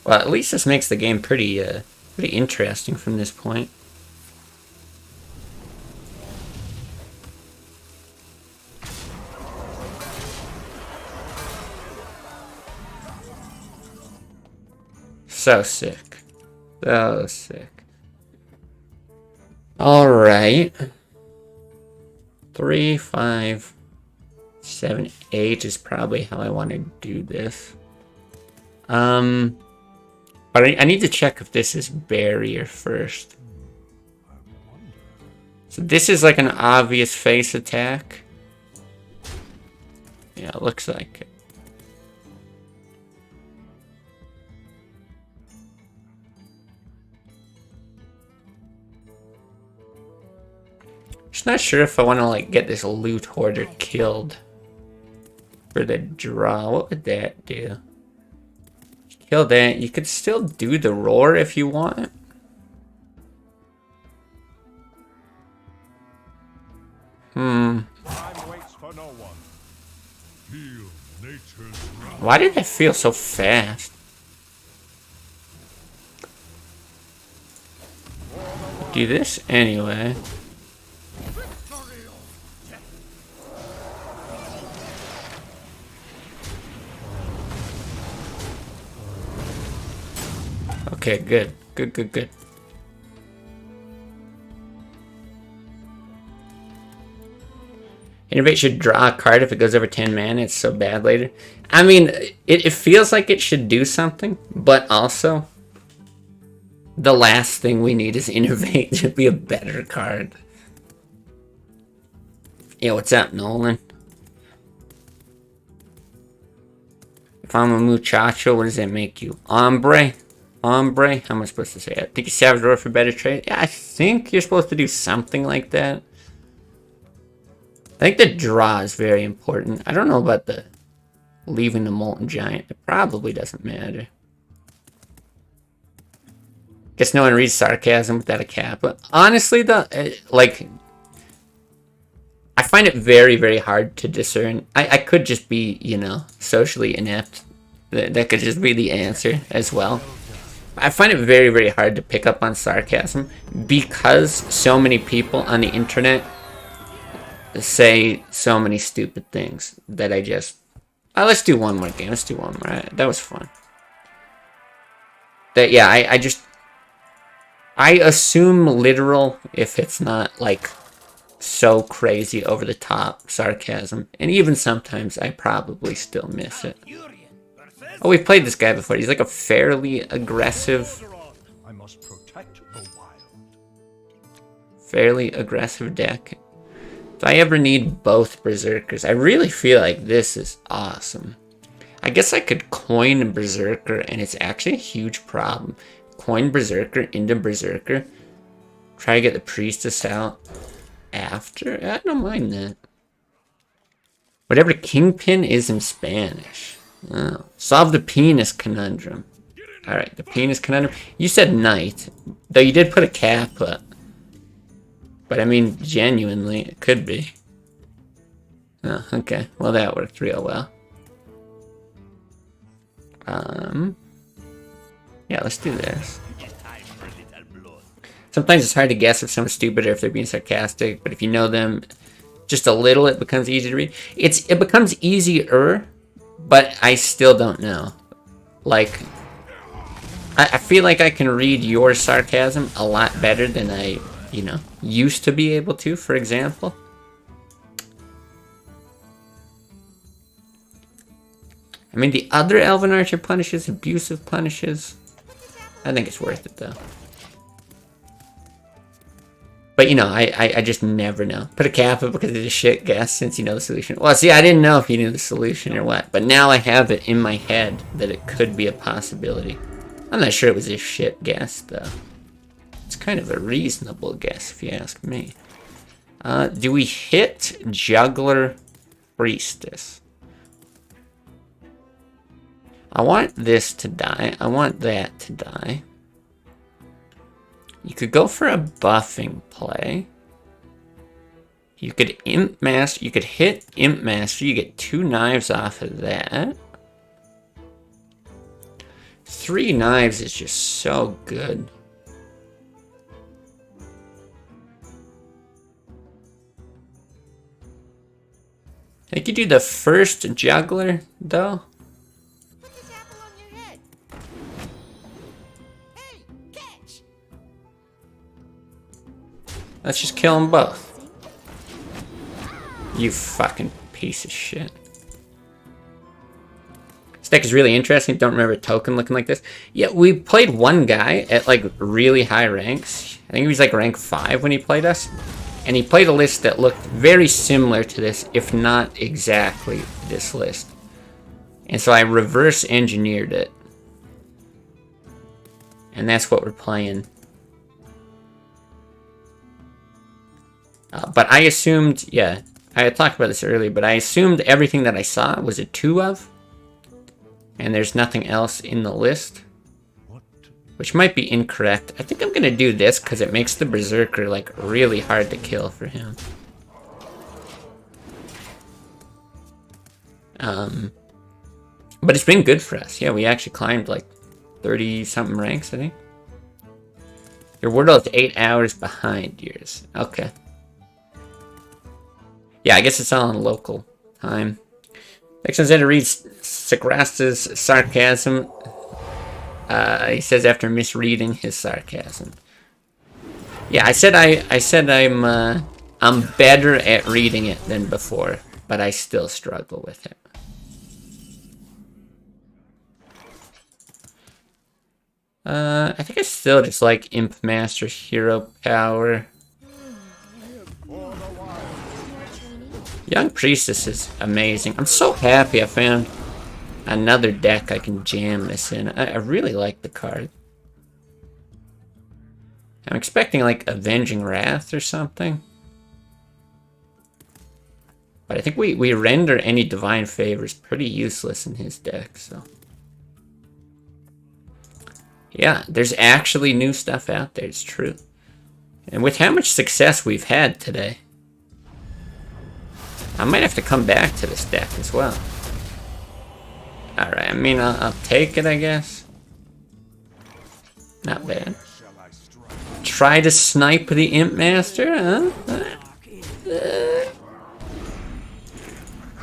Well, at least this makes the game pretty interesting from this point. So sick. So sick. Alright. 3, 5, 7, 8 is probably how I want to do this. But I need to check if this is barrier first. So this is like an obvious face attack. Yeah, it looks like it. Just not sure if I want to like get this loot hoarder killed for the draw. What would that do? Kill that. You could still do the roar if you want. Time waits for no one. Feel nature's wrath. Why did that feel so fast? Do this anyway. Okay, good. Good. Innovate should draw a card if it goes over 10 mana. It's so bad later. I mean, it feels like it should do something, but also the last thing we need is Innovate to be a better card. Yeah, what's up, Nolan? If I'm a muchacho, what does that make you? Hombre? Hombre? How am I supposed to say it? I think you Savage Roar for better trade? Yeah, I think you're supposed to do something like that. I think the draw is very important. I don't know about the leaving the Molten Giant. It probably doesn't matter. Guess no one reads sarcasm without a cap. But honestly, though, like, I find it very, very hard to discern. I could just be, you know, socially inept. That could just be the answer as well. I find it very, very hard to pick up on sarcasm because so many people on the internet say so many stupid things that I just... Oh, let's do one more game. Let's do one more. That was fun. Yeah, I assume literal if it's not, like, so crazy over the top sarcasm. And even sometimes I probably still miss it. Oh, we've played this guy before. He's like a fairly aggressive... I must protect the wild. Fairly aggressive deck. If I ever need both Berserkers, I really feel like this is awesome. I guess I could coin Berserker, and it's actually a huge problem. Coin Berserker into Berserker. Try to get the Priestess out after. I don't mind that. Whatever Kingpin is in Spanish. Oh. Solve the penis conundrum. Alright, the penis conundrum. You said knight. Though you did put a cap up. But I mean, genuinely, it could be. Oh, okay. Well, that worked real well. Yeah, let's do this. Sometimes it's hard to guess if someone's stupid or if they're being sarcastic, but if you know them just a little, it becomes easy to read. It becomes easier, but I still don't know. Like, I feel like I can read your sarcasm a lot better than I, you know, used to be able to, for example. I mean, the other Elven Archer punishes, abusive punishes. I think it's worth it, though. But, you know, I just never know. Put a cap up because it's a shit guess since you know the solution. Well, see, I didn't know if you knew the solution or what. But now I have it in my head that it could be a possibility. I'm not sure it was a shit guess, though. It's kind of a reasonable guess, if you ask me. Do we hit Juggler Priestess? I want this to die. I want that to die. You could go for a buffing play. You could Imp Master. You could hit Imp Master. You get 2 knives off of that. 3 knives is just so good. I think you do the first Juggler, though. Let's just kill them both. You fucking piece of shit. This deck is really interesting. Don't remember a token looking like this. Yeah, we played one guy at like really high ranks. I think he was like rank 5 when he played us. And he played a list that looked very similar to this, if not exactly this list. And so I reverse engineered it. And that's what we're playing. But I assumed, yeah, I had talked about this earlier, but I assumed everything that I saw was a 2 of. And there's nothing else in the list. Which might be incorrect. I think I'm going to do this because it makes the Berserker like really hard to kill for him. But it's been good for us. Yeah, we actually climbed like 30-something ranks, I think. Your world is 8 hours behind yours. Okay. Yeah, I guess it's all on local time. Next one's to read Sagrasta's sarcasm. He says after misreading his sarcasm. Yeah, I said I'm better at reading it than before, but I still struggle with it. I think I still just like Imp Master Hero Power. Young Priestess is amazing. I'm so happy I found another deck I can jam this in. I really like the card. I'm expecting like Avenging Wrath or something. But I think we render any Divine Favors pretty useless in his deck, so. Yeah, there's actually new stuff out there, it's true. And with how much success we've had today, I might have to come back to this deck as well. Alright, I mean, I'll take it, I guess. Not bad. Try to snipe the Imp Master, huh?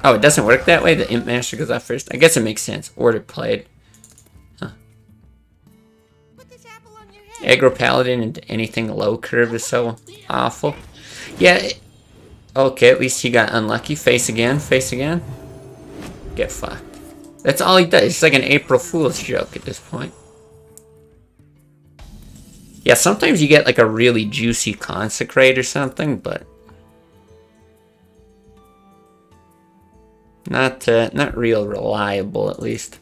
Oh, it doesn't work that way? The Imp Master goes off first? I guess it makes sense. Order played. Huh. Aggro Paladin into anything low curve is so awful. Yeah. Okay, at least he got unlucky. Face again, face again. Get fucked. That's all he does. It's like an April Fool's joke at this point. Yeah, sometimes you get like a really juicy Consecrate or something, but not real reliable, at least.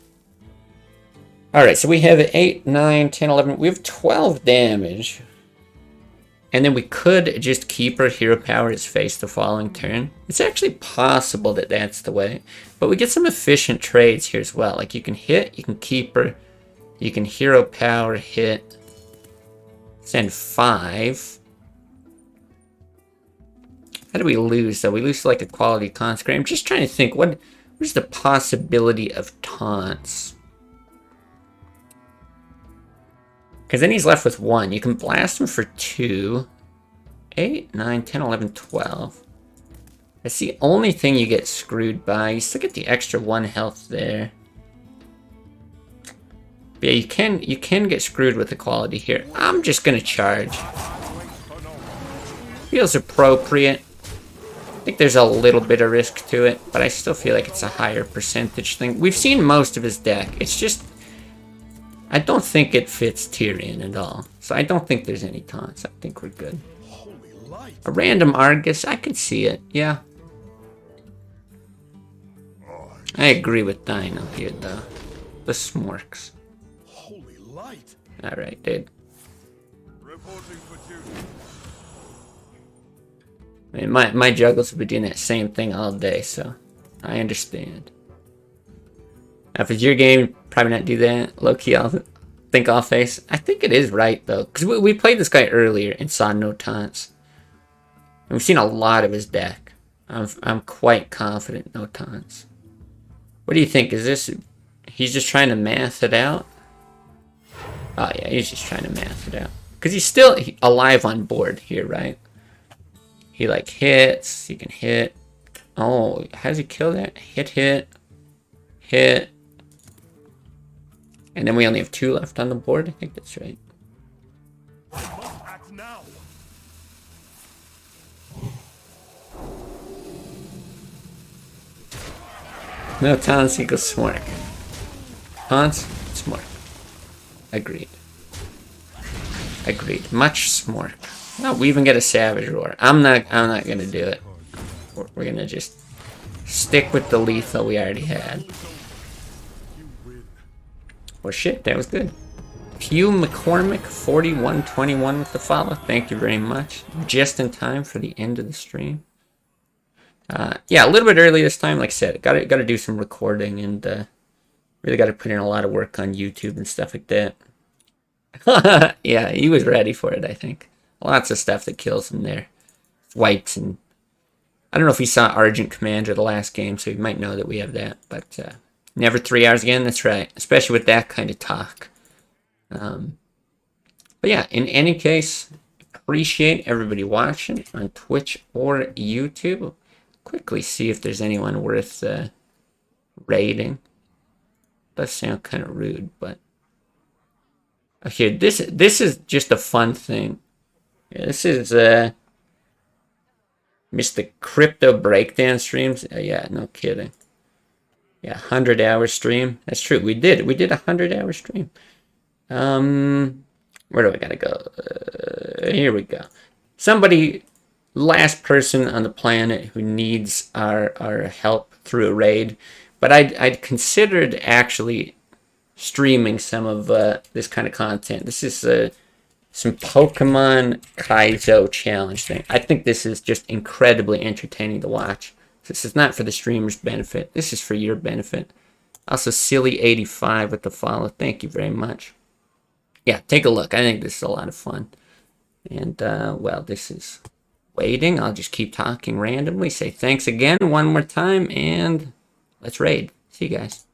Alright, so we have 8, 9, 10, 11. We have 12 damage. And then we could just keep our hero power as face the following turn. It's actually possible that that's the way. But we get some efficient trades here as well. Like you can hit, you can keep her, you can hero power, hit, send 5. How do we lose though? We lose like a quality consecrate. I'm just trying to think, what's the possibility of taunts? Because then he's left with 1. You can blast him for 2. 8, 9, 10, 11, 12. That's the only thing you get screwed by. You still get the extra 1 health there. But yeah, you can get screwed with the quality here. I'm just going to charge. Feels appropriate. I think there's a little bit of risk to it, but I still feel like it's a higher percentage thing. We've seen most of his deck. It's just, I don't think it fits Tyrion at all. So I don't think there's any taunts. I think we're good. A random Argus, I could see it, yeah. I agree with Dino here, though. The smorks. Holy light. Alright, dude. Reporting for duty. I mean, my juggles have been doing that same thing all day, so I understand. Now, if it's your game, probably not do that. Low-key, I'll think off face. I think it is right, though. Because we played this guy earlier and saw no taunts. And we've seen a lot of his deck. I'm quite confident no taunts. What do you think? Is this... He's just trying to math it out? Oh, yeah, he's just trying to math it out. Because he's still alive on board here, right? He, like, hits. He can hit. Oh, how does he kill that? Hit, hit. Hit. And then we only have 2 left on the board. I think that's right. Act now. No taunts equals smart. Taunts, smart. Agreed. Agreed. Much smart. Oh, we even get a savage roar. I'm not gonna do it. We're gonna just stick with the lethal we already had. Well, shit, that was good. Hugh McCormick, 4121 with the follow. Thank you very much. Just in time for the end of the stream. Yeah, a little bit early this time. Like I said, got to do some recording and really got to put in a lot of work on YouTube and stuff like that. Yeah, he was ready for it, I think. Lots of stuff that kills him there. Wipes and... I don't know if he saw Argent Commander the last game, so he might know that we have that. But never 3 hours again, that's right. Especially with that kind of talk. But yeah, in any case, appreciate everybody watching on Twitch or YouTube. Quickly see if there's anyone worth raiding. Does sound kind of rude, but... Okay, this is just a fun thing. Yeah, this is Mr. Crypto Breakdown streams. Yeah, no kidding. Yeah, 100-hour stream. That's true. We did a 100-hour stream. Where do I gotta go? Here we go. Somebody, last person on the planet who needs our help through a raid. But I'd considered actually streaming some of this kind of content. This is some Pokemon Kaizo challenge thing. I think this is just incredibly entertaining to watch. This is not for the streamer's benefit. This is for your benefit. Also, Silly85 with the follow. Thank you very much. Yeah, take a look. I think this is a lot of fun. And, well, this is waiting. I'll just keep talking randomly. Say thanks again one more time, and let's raid. See you guys.